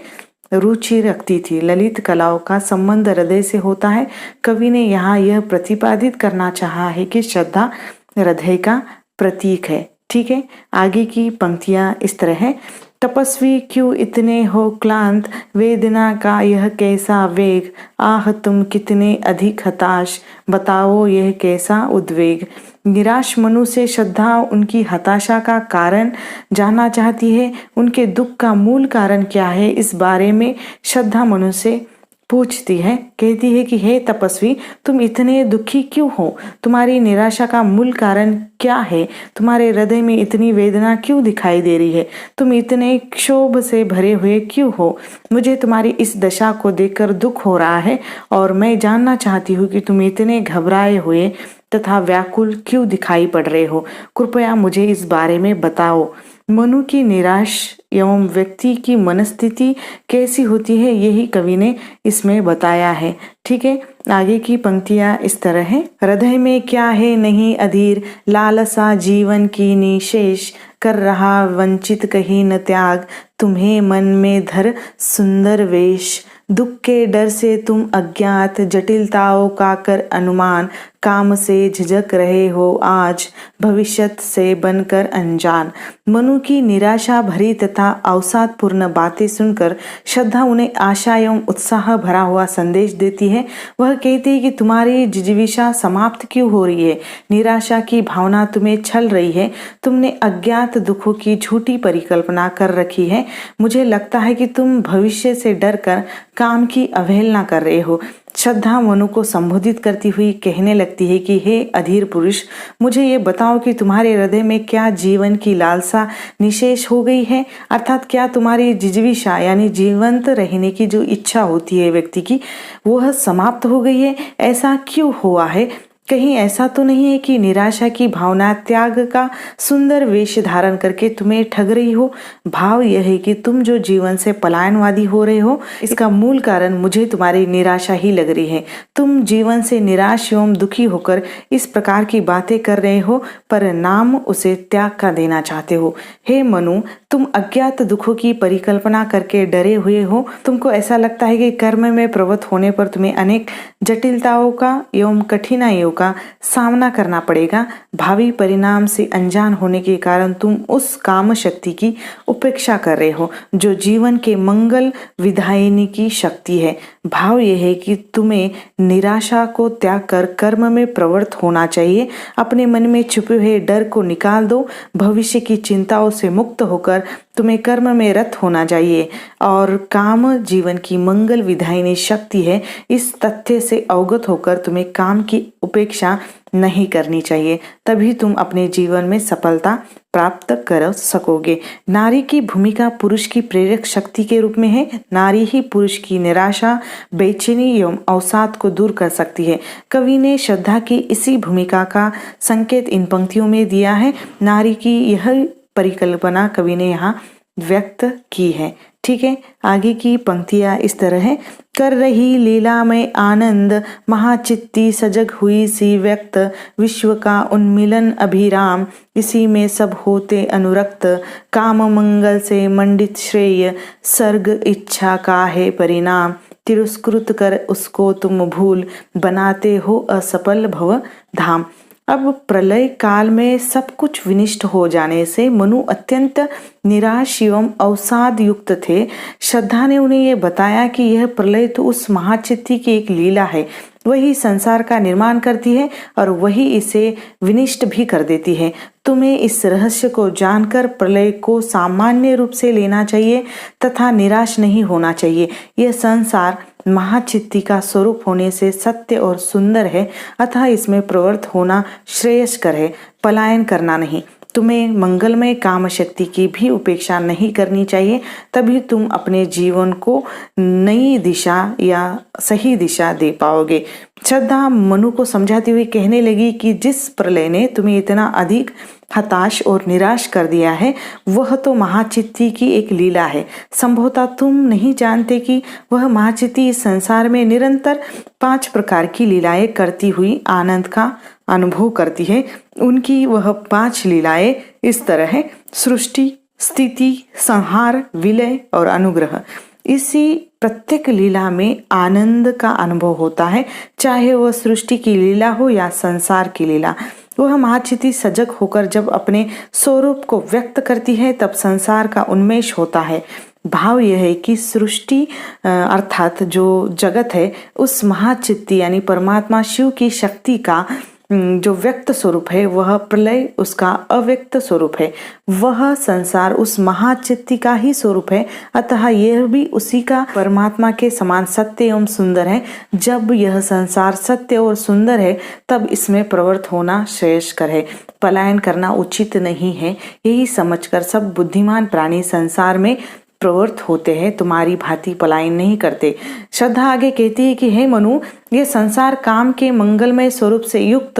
रुचि रखती थी। ललित कलाओं का संबंध हृदय से होता है। कवि ने यहाँ यह प्रतिपादित करना चाहा है कि श्रद्धा हृदय का प्रतीक है। ठीक है, आगे की पंक्तियां इस तरह है। तपस्वी क्यों इतने हो क्लांत, वेदना का यह कैसा वेग, आह तुम कितने अधिक हताश, बताओ यह कैसा उद्वेग। निराश मनु से श्रद्धा उनकी हताशा का कारण जानना चाहती है। उनके दुख का मूल कारण क्या है, इस बारे में श्रद्धा मनु से पूछती है। कहती है कि हे तपस्वी, तुम इतने दुखी क्यों हो? तुम्हारी निराशा का मूल कारण क्या है? तुम्हारे हृदय में इतनी वेदना क्यों दिखाई दे रही है? तुम इतने क्षोभ से भरे हुए क्यों हो? मुझे तुम्हारी इस दशा को देखकर दुख हो रहा है और मैं जानना चाहती हूँ कि तुम इतने घबराए हुए तथा व्याकुल क्यों दिखाई पड़ रहे हो। कृपया मुझे इस बारे में बताओ। मनु की निराश एवं व्यक्ति की मनस्थिति कैसी होती है, यही कवि ने इसमें बताया है। ठीक है, आगे की पंक्तियां इस तरह है। हृदय में क्या है नहीं अधीर, लालसा जीवन की निशेष, कर रहा वंचित कहीं न त्याग, तुम्हें मन में धर सुंदर वेश। दुख के डर से तुम अज्ञात, जटिलताओं का कर अनुमान, काम से झिझक रहे हो आज, भविष्यत से बनकर अनजान। मनु की निराशा भरी तथा अवसादपूर्ण बातें सुनकर श्रद्धा उन्हें आशा एवं उत्साह भरा हुआ संदेश देती है। वह कहती है कि तुम्हारी जिजीविषा समाप्त क्यों हो रही है? निराशा की भावना तुम्हें छल रही है। तुमने अज्ञात दुखों की झूठी परिकल्पना कर रखी है। मुझे लगता है कि तुम भविष्य से डरकर काम की अवहेलना कर रहे हो। श्रद्धा मनु को संबोधित करती हुई कहने लगती है कि हे अधीर पुरुष, मुझे ये बताओ कि तुम्हारे हृदय में क्या जीवन की लालसा निशेष हो गई है, अर्थात क्या तुम्हारी जिजीविषा यानी जीवंत रहने की जो इच्छा होती है व्यक्ति की, वह समाप्त हो गई है? ऐसा क्यों हुआ है? कहीं ऐसा तो नहीं है कि निराशा की भावना त्याग का सुंदर वेश धारण करके तुम्हें ठग रही हो? भाव यह है कि तुम जो जीवन से पलायनवादी हो रहे हो, इसका मूल कारण मुझे तुम्हारी निराशा ही लग रही है। तुम जीवन से निराश एवं दुखी होकर इस प्रकार की बातें कर रहे हो, पर नाम उसे त्याग का देना चाहते हो। हे मनु, तुम अज्ञात दुखों की परिकल्पना करके डरे हुए हो। तुमको ऐसा लगता है कि कर्म में प्रवृत्त होने पर तुम्हें अनेक जटिलताओं का एवं कठिनाइयों का सामना करना पड़ेगा। भावी परिणाम से अनजान होने के कारण तुम उस काम शक्ति की उपेक्षा कर रहे हो जो जीवन के मंगल विधायिनी की शक्ति है। भाव यह है कि तुम्हें निराशा को त्याग कर कर्म में प्रवृत्त होना चाहिए। अपने मन में छुपे हुए डर को निकाल दो। भविष्य की चिंताओं से मुक्त होकर तुम्हें कर्म में रत होना चाहिए और काम जीवन की मंगल विधायिनी शक्ति है। इस तथ्य से अवगत होकर तुम्हें काम की उपेक्षा नहीं करनी चाहिए, तभी तुम अपने जीवन में सफलता प्राप्त कर सकोगे। नारी की भूमिका पुरुष की प्रेरक शक्ति के रूप में है। नारी ही पुरुष की निराशा, बेचैनी एवं अवसाद को दूर कर सकती है। कवि ने श्रद्धा की इसी भूमिका का संकेत इन पंक्तियों में दिया है। नारी की यह परिकल्पना कवि ने यहाँ व्यक्त की है। ठीक है, आगे की पंक्तियां इस तरह है। कर रही लीला में आनंद, महाचित्ती सजग हुई सी व्यक्त, विश्व का उन्मिलन अभिराम, इसी में सब होते अनुरक्त, काम मंगल से मंडित श्रेय, सर्ग इच्छा का है परिणाम, तिरस्कृत कर उसको तुम भूल, बनाते हो असफल भव धाम। अब प्रलय काल में सब कुछ विनिष्ट हो जाने से मनु अत्यंत निराश एवं अवसाद युक्त थे। श्रद्धा ने उन्हें यह बताया कि यह प्रलय तो उस महाचित्ती की एक लीला है। वही संसार का निर्माण करती है और वही इसे विनिष्ट भी कर देती है। तुम्हें इस रहस्य को जानकर प्रलय को सामान्य रूप से लेना चाहिए तथा निराश नहीं होना चाहिए। यह संसार महाचित्ती का स्वरूप होने से सत्य और सुंदर है, अतः इसमें प्रवृत्त होना श्रेयस्कर है, पलायन करना नहीं। तुम्हें मंगलमय काम शक्ति की भी उपेक्षा नहीं करनी चाहिए, तभी तुम अपने जीवन को नई दिशा या सही दिशा दे पाओगे। श्रद्धा मनु को समझाती हुई कहने लगी कि जिस प्रलय ने तुम्हें इतना अधिक हताश और निराश कर दिया है, वह तो महाचित्ती की एक लीला है। संभवतः तुम नहीं जानते कि वह महाचित्ती इस संसार में निरंतर 5 प्रकार की लीलाएं करती हुई आनंद का अनुभव करती है। उनकी वह 5 लीलाएं इस तरह है: सृष्टि, स्थिति, संहार, विलय और अनुग्रह। इसी प्रत्येक लीला में आनंद का अनुभव होता है, चाहे वह सृष्टि की लीला हो या संसार की लीला। वह महाचित्ती सजग होकर जब अपने स्वरूप को व्यक्त करती है, तब संसार का उन्मेष होता है। भाव यह है कि सृष्टि अर्थात जो जगत है, उस महाचित्ती यानी परमात्मा शिव की शक्ति का जो व्यक्त स्वरूप है, वह प्रलय उसका अव्यक्त स्वरूप है। वह संसार उस महाचित्ती का ही स्वरूप है, अतः यह भी उसी का परमात्मा के समान सत्य एवं सुंदर है। जब यह संसार सत्य और सुंदर है, तब इसमें प्रवृत्त होना श्रेयस्कर है, पलायन करना उचित नहीं है। यही समझकर सब बुद्धिमान प्राणी संसार में प्रवृत्त होते हैं, तुम्हारी भांति पलायन नहीं करते। श्रद्धा आगे कहती है कि हे मनु, यह संसार काम के मंगलमय स्वरूप से युक्त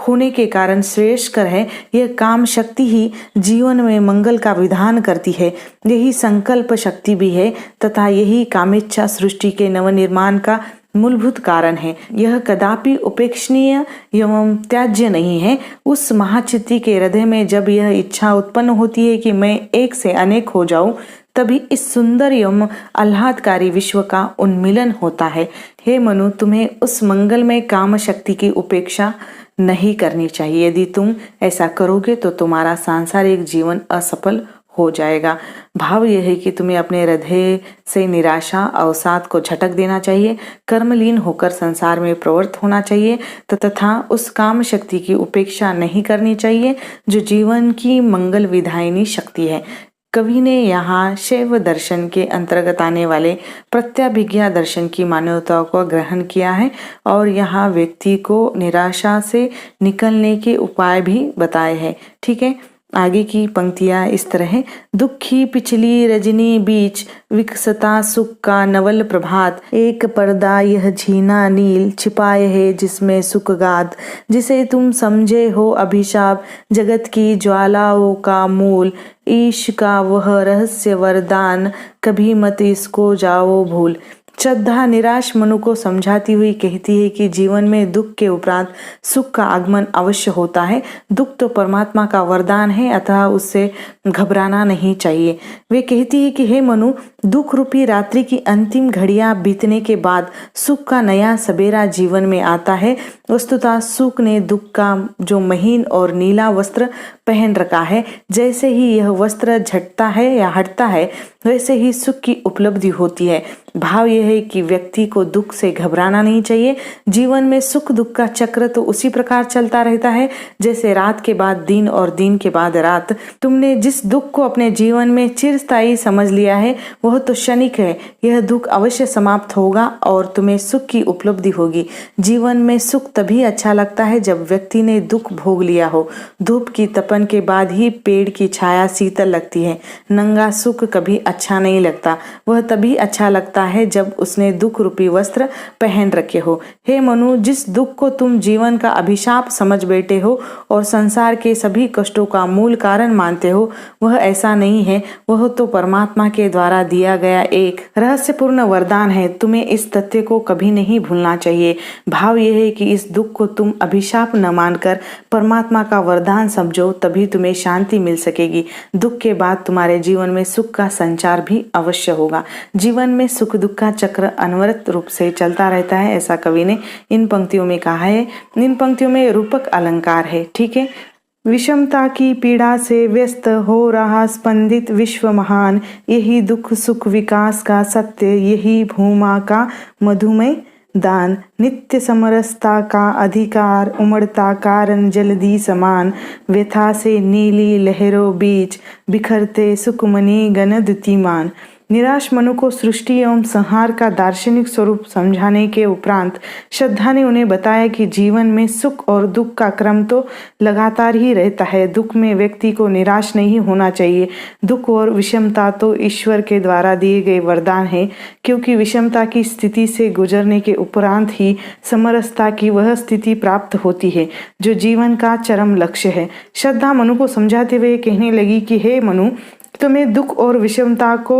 होने के कारण श्रेयस्कर है। यह काम शक्ति ही जीवन में मंगल का विधान करती है। यही संकल्प शक्ति भी है तथा यही कामेच्छा सृष्टि के नवनिर्माण का मूलभूत कारण है। यह कदापि उपेक्षणीय एवं त्याज्य नहीं है। उस महाचित्ती के हृदय में जब यह इच्छा उत्पन्न होती है कि मैं एक से अनेक हो जाऊं, तभी इस सुंदर एवं आह्लादकारी विश्व का उन्मिलन होता है। हे मनु, तुम्हें उस मंगलमय काम शक्ति की उपेक्षा नहीं करनी चाहिए। यदि तुम ऐसा करोगे तो तुम्हारा सांसारिक जीवन असफल हो जाएगा। भाव यह है कि तुम्हें अपने हृदय से निराशा, अवसाद को झटक देना चाहिए, कर्मलीन होकर संसार में प्रवृत्त होना चाहिए तथा उस काम शक्ति की उपेक्षा नहीं करनी चाहिए जो जीवन की मंगल विधायिनी शक्ति है। कवि ने यहाँ शैव दर्शन के अंतर्गत आने वाले प्रत्याभिज्ञा दर्शन की मान्यताओं को ग्रहण किया है और यहाँ व्यक्ति को निराशा से निकलने के उपाय भी बताए हैं। ठीक है, आगे की पंक्तियां इस तरह है। दुखी पिछली रजनी बीच, विकसता सुख का नवल प्रभात, एक पर्दा यह झीना नील, छिपाए है जिसमें सुख गाद, जिसे तुम समझे हो अभिशाप, जगत की ज्वालाओं का मूल, ईश का वह रहस्य वरदान, कभी मत इसको जाओ भूल। श्रद्धा निराश मनु को समझाती हुई कहती है कि जीवन में दुख के उपरांत सुख का आगमन अवश्य होता है। दुख तो परमात्मा का वरदान है, अतः उससे घबराना नहीं चाहिए। वे कहती है कि हे मनु, दुख रूपी रात्रि की अंतिम घड़ियां बीतने के बाद सुख का नया सवेरा जीवन में आता है। वस्तुतः सुख ने दुख का जो महीन और नीला वस्त्र पहन रखा है, जैसे ही यह वस्त्र झटता है या हटता है, वैसे ही सुख की उपलब्धि होती है। भाव यह है कि व्यक्ति को दुख से घबराना नहीं चाहिए। जीवन में सुख दुख का चक्र तो उसी प्रकार चलता रहता है जैसे रात के बाद दिन और दिन के बाद रात। तुमने जिस दुख को अपने जीवन में चिरस्थायी समझ लिया है वह तो क्षणिक है। यह दुख अवश्य समाप्त होगा और तुम्हें सुख की उपलब्धि होगी। जीवन में सुख तभी अच्छा लगता है जब व्यक्ति ने दुख भोग लिया हो। धूप की तपन के बाद ही पेड़ की छाया शीतल लगती है। नंगा सुख कभी अच्छा नहीं लगता। वह तभी अच्छा लगता है जब उसने दुख रूपी वस्त्र पहन रखे हो। हे मनु, जिस दुख को तुम जीवन का अभिशाप समझ बैठे हो और संसार के सभी कष्टों का मूल कारण मानते हो, वह ऐसा नहीं है। वह तो परमात्मा के द्वारा दिया गया एक रहस्यपूर्ण वरदान है। तुम्हें इस तथ्य को कभी नहीं भूलना चाहिए। भाव यह है कि इस दुख को तुम अभिशाप न मानकर परमात्मा का वरदान समझो, तभी तुम्हें शांति मिल सकेगी। दुख के बाद तुम्हारे जीवन में सुख का संचार भी अवश्य होगा। जीवन में सुख दुख का चक्र अनवरत रूप से चलता रहता है, ऐसा कवि ने इन पंक्तियों में कहा है। इन पंक्तियों में रूपक अलंकार है, ठीक है। विषमता की पीड़ा से व्यस्त हो रहा स्पंदित विश्व महान, यही दुख सुख विकास का सत्य, यही भूमा का मधुमय दान। नित्य समरसता का अधिकार, उमड़ता कारण जलदी समान, व्यथा से नीली लहरों बीच बिखरते सुखमणि गण द्युतिमान। निराश मनु को सृष्टि एवं संहार का दार्शनिक स्वरूप समझाने के उपरांत श्रद्धा ने उन्हें बताया कि जीवन में सुख और दुख का क्रम तो लगातार ही रहता है। दुख में व्यक्ति को निराश नहीं होना चाहिए। दुख और विषमता तो ईश्वर के द्वारा दिए गए वरदान है, क्योंकि विषमता की स्थिति से गुजरने के उपरांत ही समरसता की वह स्थिति प्राप्त होती है जो जीवन का चरम लक्ष्य है। श्रद्धा मनु को समझाते हुए कहने लगी कि हे मनु, तुम्हें दुख और विषमता को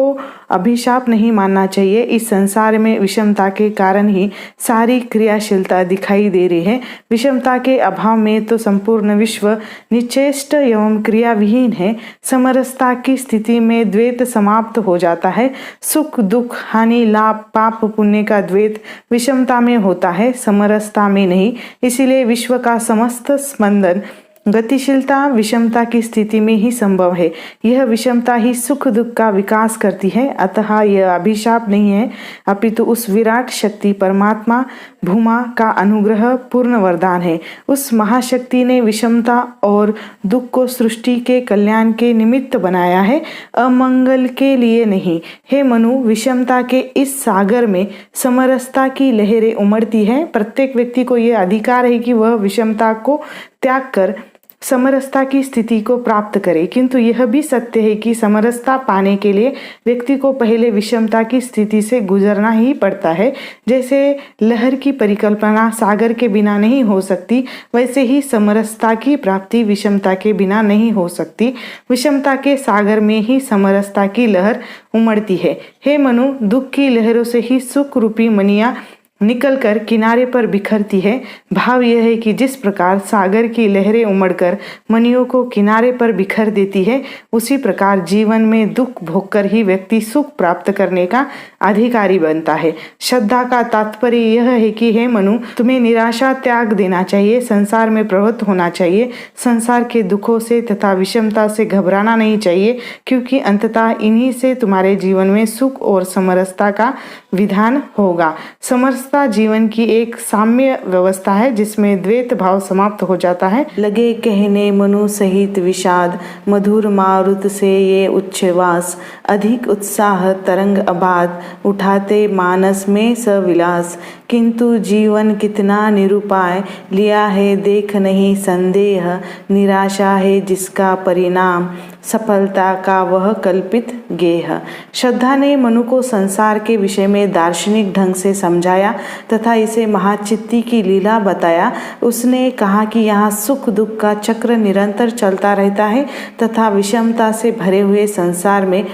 अभिशाप नहीं मानना चाहिए। इस संसार में विषमता के कारण ही सारी क्रियाशीलता दिखाई दे रही है। विषमता के अभाव में तो संपूर्ण विश्व निश्चेष्ट एवं क्रियाविहीन है। समरसता की स्थिति में द्वैत समाप्त हो जाता है। सुख दुख हानि लाभ पाप पुण्य का द्वैत विषमता में होता है, समरसता में नहीं। इसीलिए विश्व का समस्त स्पंदन गतिशीलता विषमता की स्थिति में ही संभव है। यह विषमता ही सुख दुख का विकास करती है। अतः यह अभिशाप नहीं है, अपितु उस विराट शक्ति परमात्मा भूमा का अनुग्रह पूर्ण वरदान है। उस महाशक्ति ने विषमता और दुख को सृष्टि के कल्याण के निमित्त बनाया है, अमंगल के लिए नहीं। हे मनु, विषमता के इस सागर में समरसता की लहरें उमड़ती है। प्रत्येक व्यक्ति को यह अधिकार है कि वह विषमता को त्याग कर समरसता की स्थिति को प्राप्त करे, किंतु यह भी सत्य है कि समरसता पाने के लिए व्यक्ति को पहले विषमता की स्थिति से गुजरना ही पड़ता है। जैसे लहर की परिकल्पना सागर के बिना नहीं हो सकती, वैसे ही समरसता की प्राप्ति विषमता के बिना नहीं हो सकती। विषमता के सागर में ही समरसता की लहर उमड़ती है। हे मनु, दुख की लहरों से ही सुख रूपी मणियां निकलकर किनारे पर बिखरती है। भाव यह है कि जिस प्रकार सागर की लहरें उमड़कर मणियों को किनारे पर बिखर देती है, उसी प्रकार जीवन में दुख भोगकर ही व्यक्ति सुख प्राप्त करने का अधिकारी बनता है। श्रद्धा का तात्पर्य यह है कि हे मनु, तुम्हें निराशा त्याग देना चाहिए, संसार में प्रवृत्त होना चाहिए। संसार के दुखों से तथा विषमता से घबराना नहीं चाहिए, क्योंकि अंततः इन्हीं से तुम्हारे जीवन में सुख और समरसता का विधान होगा। समरसता जीवन की एक साम्य व्यवस्था है जिसमें द्वैत भाव समाप्त हो जाता है। लगे कहने मनु सहित विषाद, मधुर मारुत से ये उच्छ्वास, अधिक उत्साह तरंग अबाध, उठाते मानस में सविलास। किंतु जीवन कितना निरुपाय, लिया है देख नहीं संदेह, निराशा है जिसका परिणाम, सफलता का वह कल्पित गेह। श्रद्धा ने मनु को संसार के विषय में दार्शनिक ढंग से समझाया तथा इसे महाचित्ती की लीला बताया। उसने कहा कि यहाँ सुख दुख का चक्र निरंतर चलता रहता है तथा विषमता से भरे हुए संसार में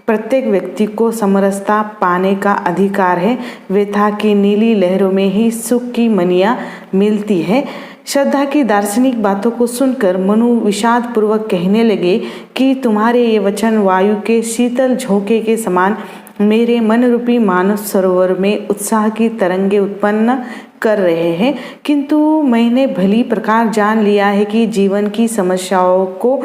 प्रत्येक व्यक्ति को समरसता पाने का अधिकार है। व्यथा की नीली लहरों में ही सुख की मणियां मिलती है। श्रद्धा की दार्शनिक बातों को सुनकर मनु विषाद पूर्वक कहने लगे कि तुम्हारे ये वचन वायु के शीतल झोंके के समान मेरे मन रूपी मानस सरोवर में उत्साह की तरंगे उत्पन्न कर रहे हैं, किंतु मैंने भली प्रकार जान लिया है कि जीवन की समस्याओं को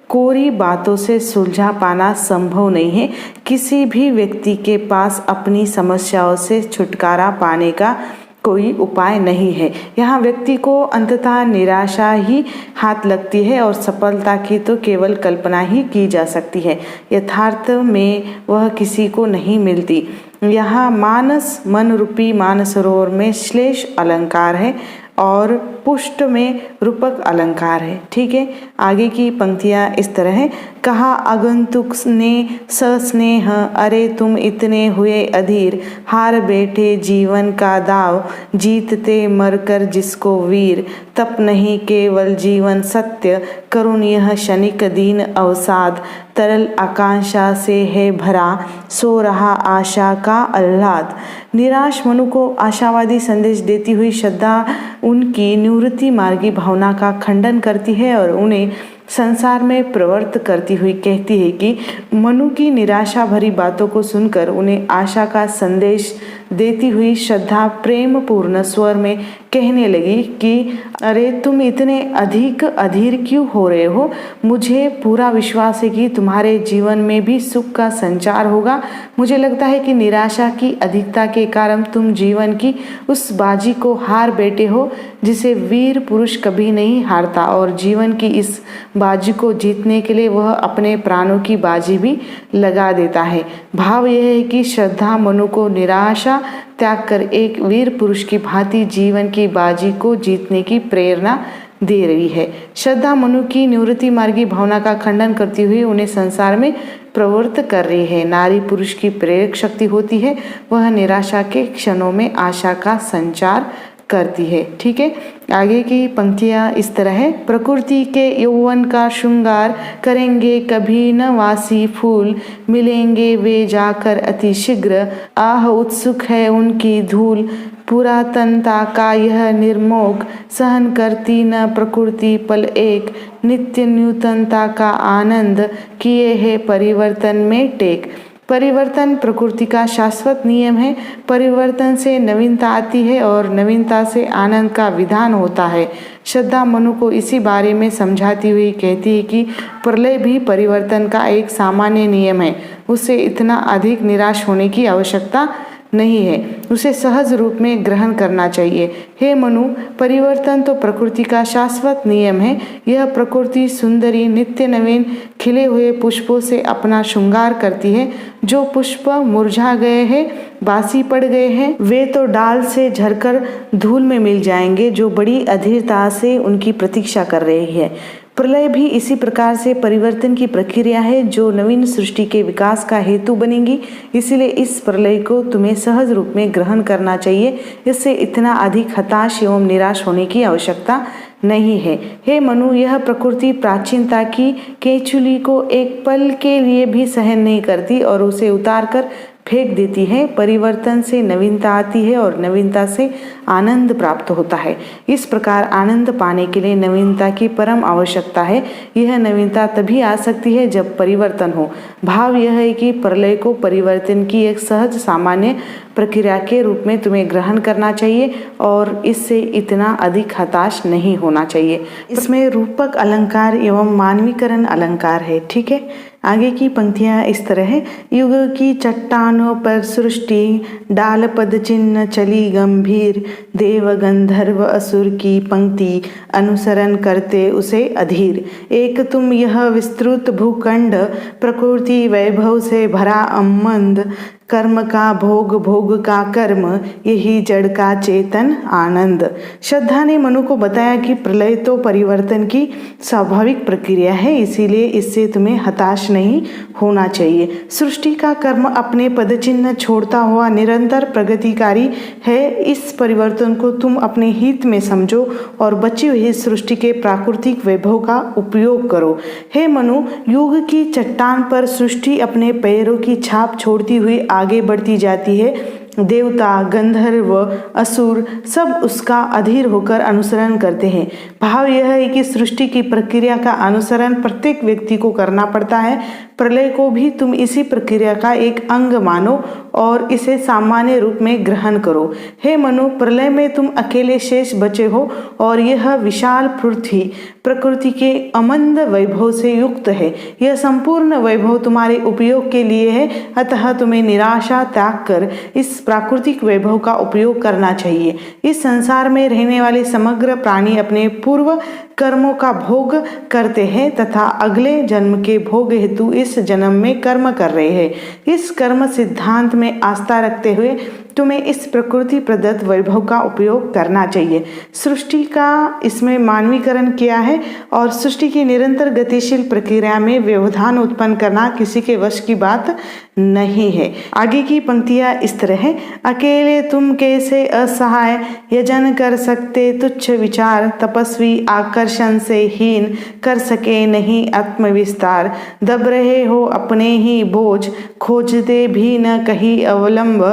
कोरी बातों से सुलझा पाना संभव नहीं है। किसी भी व्यक्ति के पास अपनी समस्याओं से छुटकारा पाने का कोई उपाय नहीं है। यहाँ व्यक्ति को अंततः निराशा ही हाथ लगती है और सफलता की तो केवल कल्पना ही की जा सकती है, यथार्थ में वह किसी को नहीं मिलती। यहाँ मानस मन रूपी मानसरोवर में श्लेष अलंकार है और पुष्ट में रूपक अलंकार है। ठीक है, आगे की पंक्तियाँ इस तरह है। कहा आगंतुक ने सस्नेह, अरे तुम इतने हुए अधीर, हार बैठे जीवन का दाव, जीतते मरकर जिसको वीर, तप नहीं केवल जीवन सत्य, करुण यह क्षणिक दीन अवसाद, तरल आकांक्षा से है भरा, सो रहा आशा का आह्लाद। निराश मनु को आशावादी संदेश देती हुई श्रद्धा उनकी निवृत्ति मार्गी भावना का खंडन करती है और उन्हें संसार में प्रवृत्त करती हुई कहती है कि मनु की निराशा भरी बातों को सुनकर उन्हें आशा का संदेश देती हुई श्रद्धा प्रेम पूर्ण स्वर में कहने लगी कि अरे तुम इतने अधिक अधीर क्यों हो रहे हो, मुझे पूरा विश्वास है कि तुम्हारे जीवन में भी सुख का संचार होगा। मुझे लगता है कि निराशा की अधिकता के कारण तुम जीवन की उस बाजी को हार बैठे हो जिसे वीर पुरुष कभी नहीं हारता, और जीवन की इस बाजी को जीतने के लिए वह अपने प्राणों की बाजी भी लगा देता है। भाव यह है कि श्रद्धा मनु को निराशा त्याग कर एक वीर पुरुष की भांति जीवन की बाजी को जीतने की प्रेरणा दे रही है। श्रद्धा मनु की निवृत्ति मार्गी भावना का खंडन करती हुई उन्हें संसार में प्रवृत्त कर रही है। नारी पुरुष की प्रेरक शक्ति होती है, वह निराशा के क्षणों में आशा का संचार करती है। ठीक है, आगे की पंक्तियाँ इस तरह है। प्रकृति के यौवन का श्रृंगार करेंगे कभी न वासी फूल, मिलेंगे वे जाकर अति शीघ्र, आह उत्सुक है उनकी धूल, पुरातनता का यह निर्मोग, सहन करती न प्रकृति पल एक, नित्य नूतनता का आनंद, किए है परिवर्तन में टेक। परिवर्तन प्रकृति का शाश्वत नियम है। परिवर्तन से नवीनता आती है और नवीनता से आनंद का विधान होता है। श्रद्धा मनु को इसी बारे में समझाती हुई कहती है कि प्रलय भी परिवर्तन का एक सामान्य नियम है, उससे इतना अधिक निराश होने की आवश्यकता नहीं है, उसे सहज रूप में ग्रहण करना चाहिए। हे मनु, परिवर्तन तो प्रकृति का शाश्वत नियम है। यह प्रकृति सुंदरी नित्य नवीन खिले हुए पुष्पों से अपना श्रृंगार करती है। जो पुष्प मुरझा गए हैं, बासी पड़ गए हैं, वे तो डाल से झरकर धूल में मिल जाएंगे, जो बड़ी अधीरता से उनकी प्रतीक्षा कर रही है। प्रलय भी इसी प्रकार से परिवर्तन की प्रक्रिया है जो नवीन सृष्टि के विकास का हेतु बनेगी। इसीलिए इस प्रलय को तुम्हें सहज रूप में ग्रहण करना चाहिए। इससे इतना अधिक हताश एवं निराश होने की आवश्यकता नहीं है। हे मनु, यह प्रकृति प्राचीनता की केचुली को एक पल के लिए भी सहन नहीं करती और उसे उतार कर फेंक देती है। परिवर्तन से नवीनता आती है और नवीनता से आनंद प्राप्त होता है। इस प्रकार आनंद पाने के लिए नवीनता की परम आवश्यकता है। यह नवीनता तभी आ सकती है जब परिवर्तन हो। भाव यह है कि प्रलय को परिवर्तन की एक सहज सामान्य प्रक्रिया के रूप में तुम्हें ग्रहण करना चाहिए और इससे इतना अधिक हताश नहीं होना चाहिए। इसमें रूपक अलंकार एवं मानवीकरण अलंकार है। ठीक है, आगे की पंक्तियाँ इस तरह है। युग की चट्टानों पर सृष्टि, डाल पद चिन्ह चली गंभीर, देव गंधर्व असुर की पंक्ति, अनुसरण करते उसे अधीर। एक तुम यह विस्तृत भूखंड, प्रकृति वैभव से भरा अमंद, कर्म का भोग भोग का कर्म, यही जड़ का चेतन आनंद। श्रद्धा ने मनु को बताया कि प्रलय तो परिवर्तन की स्वाभाविक प्रक्रिया है, इसीलिए इससे तुम्हें हताश नहीं होना चाहिए। सृष्टि का कर्म अपने पदचिन्ह छोड़ता हुआ निरंतर प्रगतिकारी है। इस परिवर्तन को तुम अपने हित में समझो और बची हुई सृष्टि के प्राकृतिक वैभव का उपयोग करो। हे मनु, युग की चट्टान पर सृष्टि अपने पैरों की छाप छोड़ती हुई आगे बढ़ती जाती है। देवता, गंधर्व, असुर सब उसका अधीर होकर अनुसरण करते हैं। भाव यह है कि सृष्टि की प्रक्रिया का अनुसरण प्रत्येक व्यक्ति को करना पड़ता है। प्रलय को भी तुम इसी प्रक्रिया का एक अंग मानो और इसे सामान्य रूप में ग्रहण करो। हे मनु, प्रलय में तुम अकेले शेष बचे हो और यह विशाल पृथ्वी प्रकृति के अमंद वैभव से युक्त है। यह संपूर्ण वैभव तुम्हारे उपयोग के लिए है, अतः तुम्हें निराशा त्याग कर इस प्राकृतिक वैभव का उपयोग करना चाहिए। इस संसार में रहने वाले समग्र प्राणी अपने पूर्व कर्मों का भोग करते हैं तथा अगले जन्म के भोग हेतु इस जन्म में कर्म कर रहे हैं। इस कर्म सिद्धांत में आस्था रखते हुए तुम्हें इस प्रकृति प्रदत्त वैभव का उपयोग करना चाहिए। सृष्टि का इसमें मानवीकरण किया है और सृष्टि की निरंतर गतिशील प्रक्रिया में व्यवधान उत्पन्न करना किसी के वश की बात नहीं है। आगे की पंक्तियां इस तरह है। अकेले तुम कैसे असहाय यजन कर सकते, तुच्छ विचार तपस्वी आकर्षण से हीन कर सके नहीं आत्मविस्तार। दब रहे हो अपने ही बोझ, खोजते भी न कहीं अवलंब।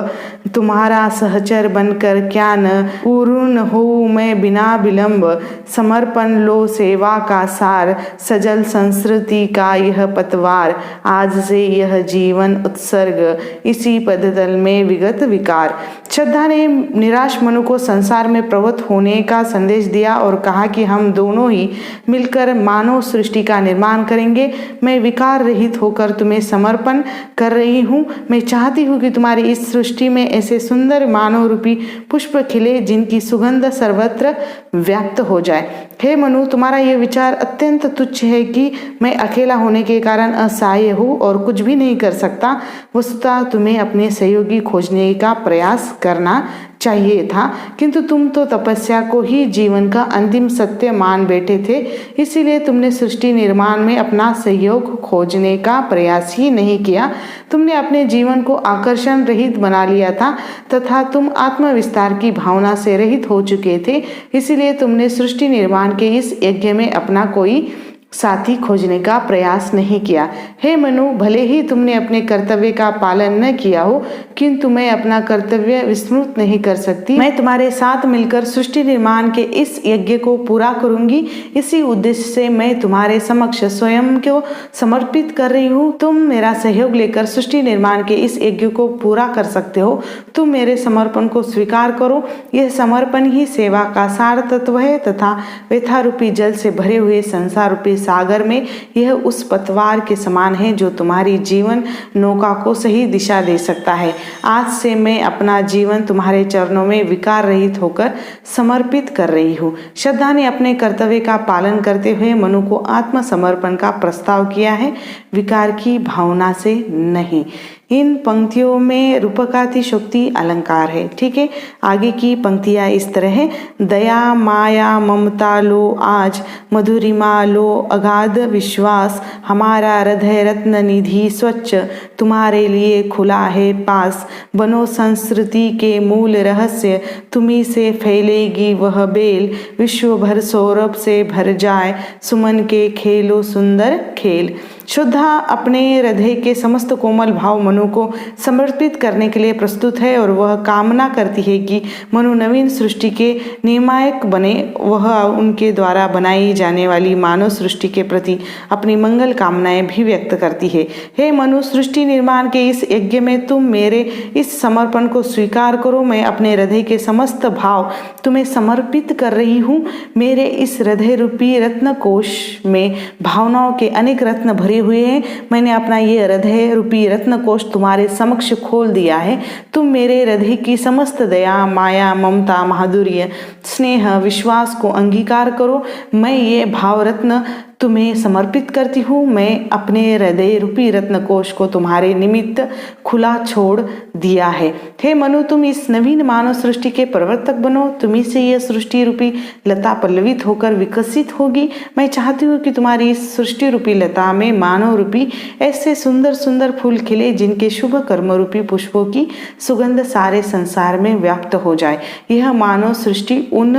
तुम्हारा सहचर बनकर क्या न पूर्ण हो मैं बिना विलंब। समर्पण लो सेवा का सार, सजल संस्कृति का यह पतवार। आज से यह जीवन उत्सर्ग, इसी पदतल में विगत विकार। श्रद्धा ने निराश मनु को संसार में प्रवृत्त होने का संदेश दिया और कहा कि हम दोनों ही मिलकर मानव सृष्टि का निर्माण करेंगे। मैं विकार रहित होकर तुम्हें समर्पण कर रही हूँ। मैं चाहती हूँ कि तुम्हारी इस सृष्टि में ऐसे सुंदर मानव रूपी पुष्प खिले जिनकी सुगंध सर्वत्र व्याप्त हो जाए। हे मनु, तुम्हारा यह विचार अत्यंत तुच्छ है कि मैं अकेला होने के कारण असहाय हूँ और कुछ भी नहीं कर सकता। वस्तुतः तुम्हें अपने सहयोगी खोजने का प्रयास करना चाहिए था, किंतु तुम तो तपस्या को ही जीवन का अंतिम सत्य मान बैठे थे। इसीलिए तुमने सृष्टि निर्माण में अपना सहयोग खोजने का प्रयास ही नहीं किया। तुमने अपने जीवन को आकर्षण रहित बना लिया था तथा तुम आत्मविस्तार की भावना से रहित हो चुके थे। इसीलिए तुमने सृष्टि निर्माण के इस यज्ञ में अपना कोई साथी खोजने का प्रयास नहीं किया। हे मनु, भले ही तुमने अपने कर्तव्य का पालन न किया हो, किंतु मैं अपना कर्तव्य विस्मृत नहीं कर सकती। मैं तुम्हारे साथ मिलकर सृष्टि निर्माण के इस यज्ञ को पूरा करूंगी। इसी उद्देश्य से मैं तुम्हारे समक्ष स्वयं को समर्पित कर रही हूँ। तुम मेरा सहयोग लेकर सृष्टि निर्माण के इस यज्ञ को पूरा कर सकते हो। तुम मेरे समर्पण को स्वीकार करो। यह समर्पण ही सेवा का सार तत्व है तथा व्यथा रूपी जल से भरे हुए संसार रूपी सागर में यह उस पतवार के समान है जो तुम्हारी जीवन नौका को सही दिशा दे सकता है। आज से मैं अपना जीवन तुम्हारे चरणों में विकार रहित होकर समर्पित कर रही हूँ। श्रद्धा ने अपने कर्तव्य का पालन करते हुए मनु को आत्मसमर्पण का प्रस्ताव किया है, विकार की भावना से नहीं। इन पंक्तियों में रूपकातिशोक्ति अलंकार है। ठीक है, आगे की पंक्तियां इस तरह है। दया माया ममता लो आज, मधुरिमा लो अगाध विश्वास। हमारा हृदय रत्न निधि स्वच्छ तुम्हारे लिए खुला है पास। बनो संस्कृति के मूल रहस्य, तुम्ही से फैलेगी वह बेल। विश्व भर सौरभ से भर जाए, सुमन के खेलो सुंदर खेल। शुद्धा अपने हृदय के समस्त कोमल भाव मनु को समर्पित करने के लिए प्रस्तुत है और वह कामना करती है कि मनु नवीन सृष्टि के निर्णायक बने। वह उनके द्वारा बनाई जाने वाली मानव सृष्टि के प्रति अपनी मंगल कामनाएं भी व्यक्त करती है। हे मनु, सृष्टि निर्माण के इस यज्ञ में तुम मेरे इस समर्पण को स्वीकार करो। मैं अपने हृदय के समस्त भाव तुम्हें समर्पित कर रही हूँ। मेरे इस हृदय रूपी रत्न कोश में भावनाओं के अनेक रत्न भरे हुए हैं। मैंने अपना ये हृदय रूपी रत्न कोश तुम्हारे समक्ष खोल दिया है। तुम मेरे हृदय की समस्त दया माया ममता माधुर्य स्नेह विश्वास को अंगीकार करो। मैं ये भाव रत्न तुम्हें समर्पित करती हूँ। मैं अपने हृदय रूपी रत्न कोश को तुम्हारे निमित्त खुला छोड़ दिया है। हे मनु, तुम इस नवीन मानव सृष्टि के प्रवर्तक बनो। तुम्ही से यह सृष्टि रूपी लता पल्लवित होकर विकसित होगी। मैं चाहती हूँ कि तुम्हारी इस सृष्टि रूपी लता में मानव रूपी ऐसे सुंदर सुंदर फूल खिले जिनके शुभ कर्म रूपी पुष्पों की सुगंध सारे संसार में व्याप्त हो जाए। यह मानव सृष्टि उन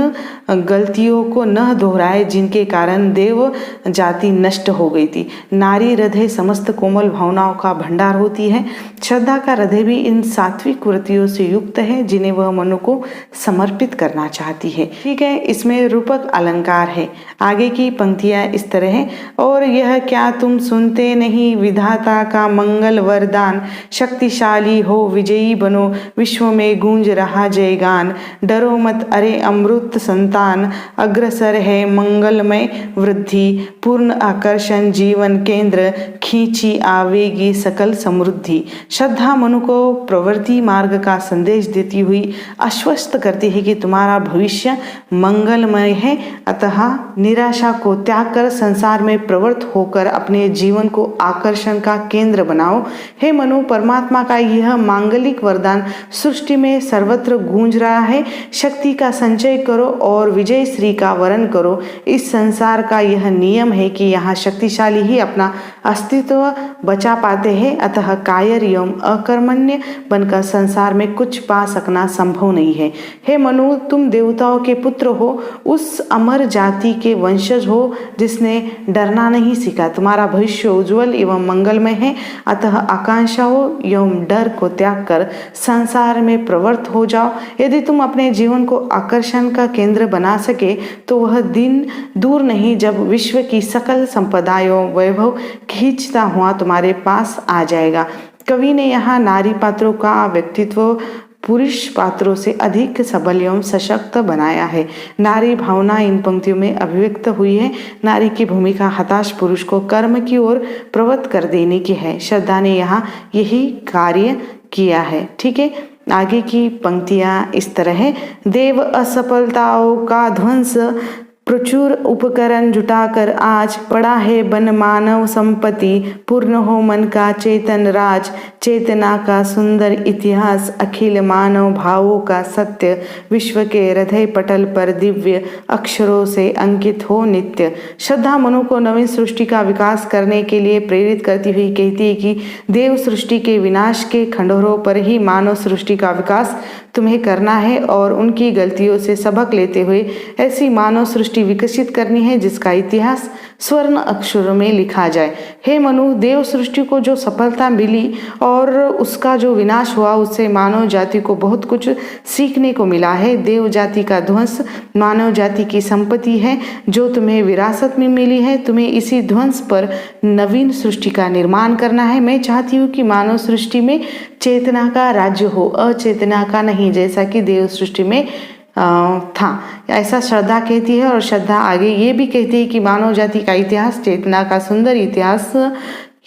गलतियों को न दोहराए जिनके कारण देव जाति नष्ट हो गई थी। नारी हृदय समस्त कोमल भावनाओं का भंडार होती है। श्रद्धा का हृदय भी इन सात्विक वृत्तियों से युक्त है जिन्हें वह मनु को समर्पित करना चाहती है। ठीक है, इसमें रूपक अलंकार है। आगे की पंक्तियां इस तरह है, और यह क्या तुम सुनते नहीं, विधाता का मंगल वरदान, शक्तिशाली हो विजयी बनो, विश्व में गूंज रहा जयगान, डरो मत अरे अमृत संतान, अग्रसर है मंगलमय वृद्धि, पूर्ण आकर्षण जीवन केंद्र, खींची आवेगी सकल समृद्धि। श्रद्धा मनु को प्रवृत्ति मार्ग का संदेश देती हुई आश्वस्त करती है कि तुम्हारा भविष्य मंगलमय है, अतः निराशा को त्याग कर संसार में प्रवृत्त होकर अपने जीवन को आकर्षण का केंद्र बनाओ। हे मनु, परमात्मा का यह मांगलिक वरदान सृष्टि में सर्वत्र गूंज रहा है। शक्ति का संचय करो और विजय श्री का वरण करो। इस संसार का यह नियम है कि यहाँ शक्तिशाली ही अपना अस्तित्व बचा पाते हैं, अतः कायर एवं अकर्मण्य बनकर संसार में कुछ पा सकना संभव नहीं है। हे मनु, तुम देवताओं के पुत्र हो, उस अमर जाति के वंशज हो जिसने डरना नहीं सीखा। तुम्हारा भविष्य उज्जवल एवं मंगलमय है, अतः आकांक्षाओं एवं डर को त्याग कर संसार में प्रवृत्त हो जाओ। यदि तुम अपने जीवन को आकर्षण का केंद्र बना सके तो वह दिन दूर नहीं जब विश्व की सकल संपदाओं वैभव खींचता हुआ तुम्हारे पास आ जाएगा। कवि ने यहाँ नारी पात्रों का व्यक्तित्व पुरुष पात्रों से अधिक सबल एवं सशक्त बनाया है। नारी भावना इन पंक्तियों में अभिव्यक्त हुई है। नारी की भूमिका हताश पुरुष को कर्म की ओर प्रवृत्त कर देने की है। श्रद्धा ने यहाँ यही कार्य किया है। ठीक है, आगे की पंक्तियां इस तरह है। देव असफलताओं का ध्वंस, प्रचुर उपकरण जुटाकर आज, पड़ा है बन मानव संपत्ति, पूर्ण हो मन का चेतन राज, चेतना का सुंदर इतिहास, अखिल मानव भावों का सत्य, विश्व के हृदय पटल पर दिव्य अक्षरों से अंकित हो नित्य। श्रद्धा मनु को नवीन सृष्टि का विकास करने के लिए प्रेरित करती हुई कहती है कि देव सृष्टि के विनाश के खंडहरों पर ही मानव सृष्टि का विकास तुम्हें करना है और उनकी गलतियों से सबक लेते हुए ऐसी मानव सृष्टि विकसित करनी है जिसका इतिहास स्वर्ण अक्षरों में लिखा जाए। हे मनु, देव सृष्टि को जो सफलता मिली और उसका जो विनाश हुआ उससे मानव जाति को बहुत कुछ सीखने को मिला है। देव जाति का ध्वंस मानव जाति की संपत्ति है जो तुम्हें विरासत में मिली है। तुम्हें इसी ध्वंस पर नवीन सृष्टि का निर्माण करना है। मैं चाहती हूँ कि मानव सृष्टि में चेतना का राज्य हो, अचेतना का नहीं, जैसा कि देव सृष्टि में था। ऐसा श्रद्धा कहती है। और श्रद्धा आगे ये भी कहती है कि मानव जाति का इतिहास चेतना का सुंदर इतिहास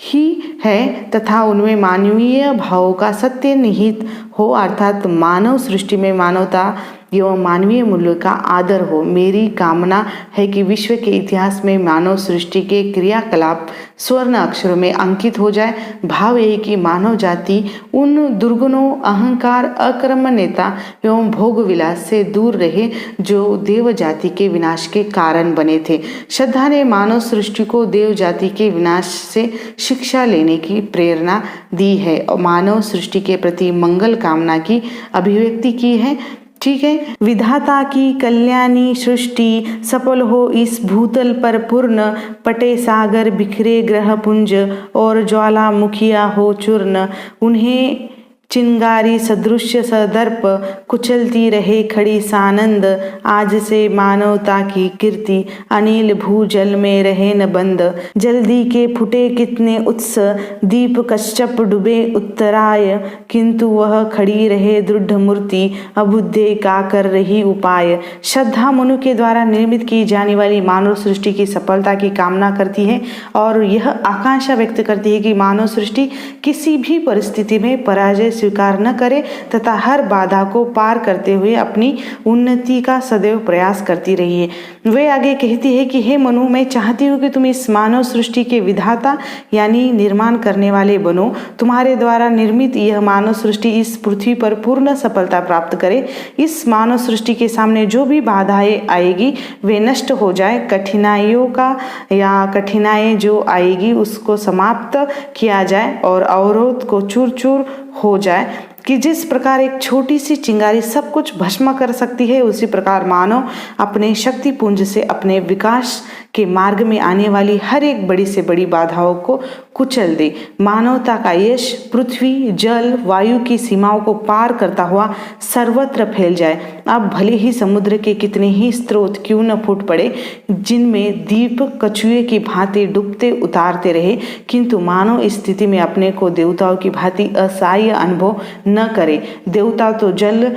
ही है तथा उनमें मानवीय भावों का सत्य निहित हो, अर्थात मानव सृष्टि में मानवता एवं मानवीय मूल्य का आदर हो। मेरी कामना है कि विश्व के इतिहास में मानव सृष्टि के क्रियाकलाप स्वर्ण अक्षरों में अंकित हो जाए। भाव यह कि मानव जाति उन दुर्गुणों, अहंकार, अकर्मण्यता एवं भोग विलास से दूर रहे जो देव जाति के विनाश के कारण बने थे। श्रद्धा ने मानव सृष्टि को देव जाति के विनाश से शिक्षा लेने की प्रेरणा दी है और मानव सृष्टि के प्रति मंगल कामना की अभिव्यक्ति की है। ठीक है, विधाता की कल्याणी सृष्टि सफल हो इस भूतल पर पूर्ण, पटे सागर बिखरे ग्रह पुंज और ज्वालामुखिया हो चूर्ण, उन्हें चिंगारी सदृश्य सदर्प कुचलती रहे खड़ी सानंद, आज से मानवता की कीर्ति अनिल भूजल में रहे न बंद, जल्दी के फुटे कितने उत्स दीप कश्यप डूबे उत्तराय, किंतु वह खड़ी रहे दृढ़ मूर्ति अबुद्धे का कर रही उपाय। श्रद्धा मनु के द्वारा निर्मित की जाने वाली मानव सृष्टि की सफलता की कामना करती है और यह आकांक्षा व्यक्त करती है कि मानव सृष्टि किसी भी परिस्थिति में पराजय स्वीकार न करे तथा हर बाधा को पार करते हुए अपनी उन्नति का सदैव प्रयास करती रही है। वे आगे कहती है कि हे मनु, मैं चाहती हूँ कि तुम इस मानव सृष्टि के विधाता यानी निर्माण करने वाले बनो। तुम्हारे द्वारा निर्मित यह मानव सृष्टि इस पृथ्वी पर पूर्ण सफलता प्राप्त करे। इस मानव सृष्टि के सामने जो भी बाधाएं आएगी वे नष्ट हो जाए। कठिनाइयों का या कठिनाई जो आएगी उसको समाप्त किया जाए और अवरोध को चूर चूर हो जाए। कि जिस प्रकार एक छोटी सी चिंगारी सब कुछ भस्म कर सकती है, उसी प्रकार मानव अपने शक्ति पुंज से अपने विकास के मार्ग में आने वाली हर एक बड़ी से बड़ी बाधाओं को कुचल दे। मानवता का यश पृथ्वी, जल, वायु की सीमाओं को पार करता हुआ सर्वत्र फैल जाए। अब भले ही समुद्र के कितने ही स्रोत क्यों न फूट पड़े, जिनमें दीप कछुए की भांति डूबते उतारते रहे, किंतु मानव इस स्थिति में अपने को देवताओं की भांति असहाय अनुभव न करे। देवता तो जल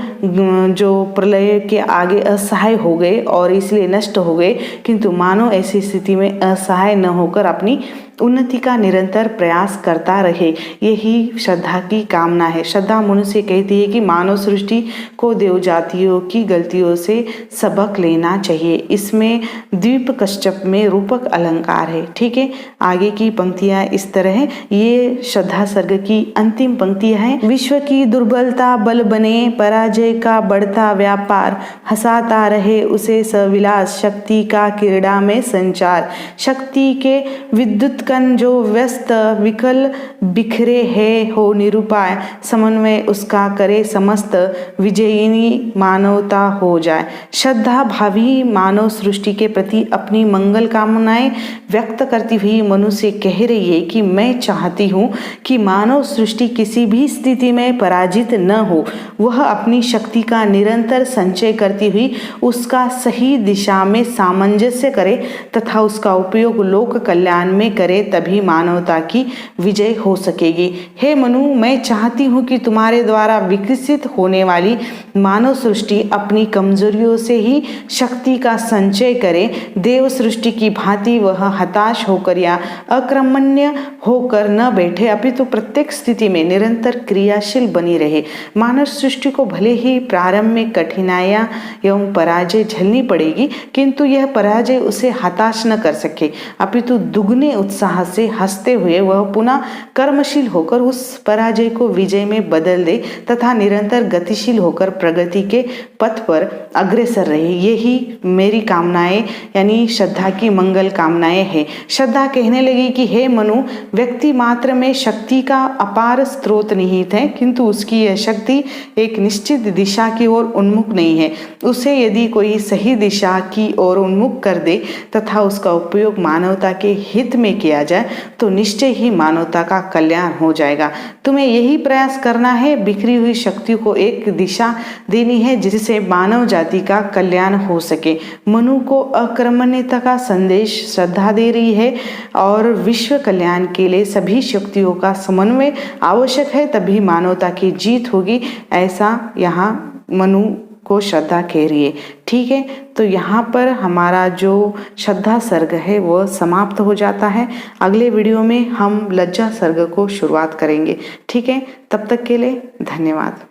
जो प्रलय के आगे असहाय हो गए और इसलिए नष्ट हो गए, किंतु मानव ऐसी स्थिति में असहाय न होकर अपनी उन्नति का निरंतर प्रयास करता रहे। यही श्रद्धा की कामना है। श्रद्धा मनुष्य कहती है कि मानव सृष्टि को देव जातियों की गलतियों से सबक लेना चाहिए। इसमें द्वीप कश्यप में रूपक अलंकार है। ठीक है, आगे की पंक्तियां इस तरह है। ये श्रद्धा सर्ग की अंतिम पंक्तियां हैं। विश्व की दुर्बलता बल बने, पराजय का बढ़ता व्यापार, हंसाता रहे उसे सविलास, शक्ति का क्रीड़ा में संचार। शक्ति के विद्युत कण जो व्यस्त विकल बिखरे है, हो निरुपाय, समन्वय उसका करे समस्त, विजयिनी मानवता हो जाए। श्रद्धा भावी मानव सृष्टि के प्रति अपनी मंगल कामनाएं व्यक्त करती हुई मनुष्य कह रही है कि मैं चाहती हूँ कि मानव सृष्टि किसी भी स्थिति में पराजित न हो। वह अपनी शक्ति का निरंतर संचय करती हुई उसका सही दिशा में सामंजस्य करे तथा उसका उपयोग लोक कल्याण में करे, तभी मानवता की विजय हो सकेगी। हे मनु, मैं चाहती हूँ कि तुम्हारे द्वारा विकसित होने वाली मानव सृष्टि अपनी कमजोरियों से ही शक्ति का संचय करे। देव सृष्टि की भांति वह हताश होकर या अक्रमण्य होकर न बैठे, अपितु प्रत्येक स्थिति में निरंतर क्रियाशील बनी रहे। मानव सृष्टि को भले ही प्रारंभ में कठिनाइयां एवं पराजय झेलनी पड़ेगी, किंतु यह पराजय उसे हताश न कर सके, अपितु दुगने उत्साह से हंसते हुए वह पुनः कर्मशील होकर उस पराजय को विजय में बदल दे तथा निरंतर गतिशील होकर प्रगति के पथ पर अग्रसर रहे। यही मेरी कामनाएं यानी श्रद्धा की मंगल कामनाएं हैं। श्रद्धा कहने लगी कि हे मनु, व्यक्ति मात्र में शक्ति का अपार स्रोत निहित है, किंतु उसकी यह शक्ति एक निश्चित दिशा की ओर उन्मुख नहीं है। उसे यदि कोई सही दिशा की ओर उन्मुख कर दे तथा उसका उपयोग मानवता के हित में किया जाए तो निश्चय ही मानवता का कल्याण हो जाएगा। तुम्हें यही प्रयास करना है, बिखरी हुई शक्तियों को एक दिशा देनी है जिससे मानव जाति का कल्याण हो सके। मनु को अक्रमण्यता का संदेश श्रद्धा दे रही है और विश्व कल्याण के लिए सभी शक्तियों का समन्वय आवश्यक है, तभी मानवता की जीत होगी, ऐसा यहाँ मनु को श्रद्धा कह रही है। ठीक है, तो यहाँ पर हमारा जो श्रद्धा सर्ग है वह समाप्त हो जाता है। अगले वीडियो में हम लज्जा सर्ग को शुरुआत करेंगे। ठीक है, तब तक के लिए धन्यवाद।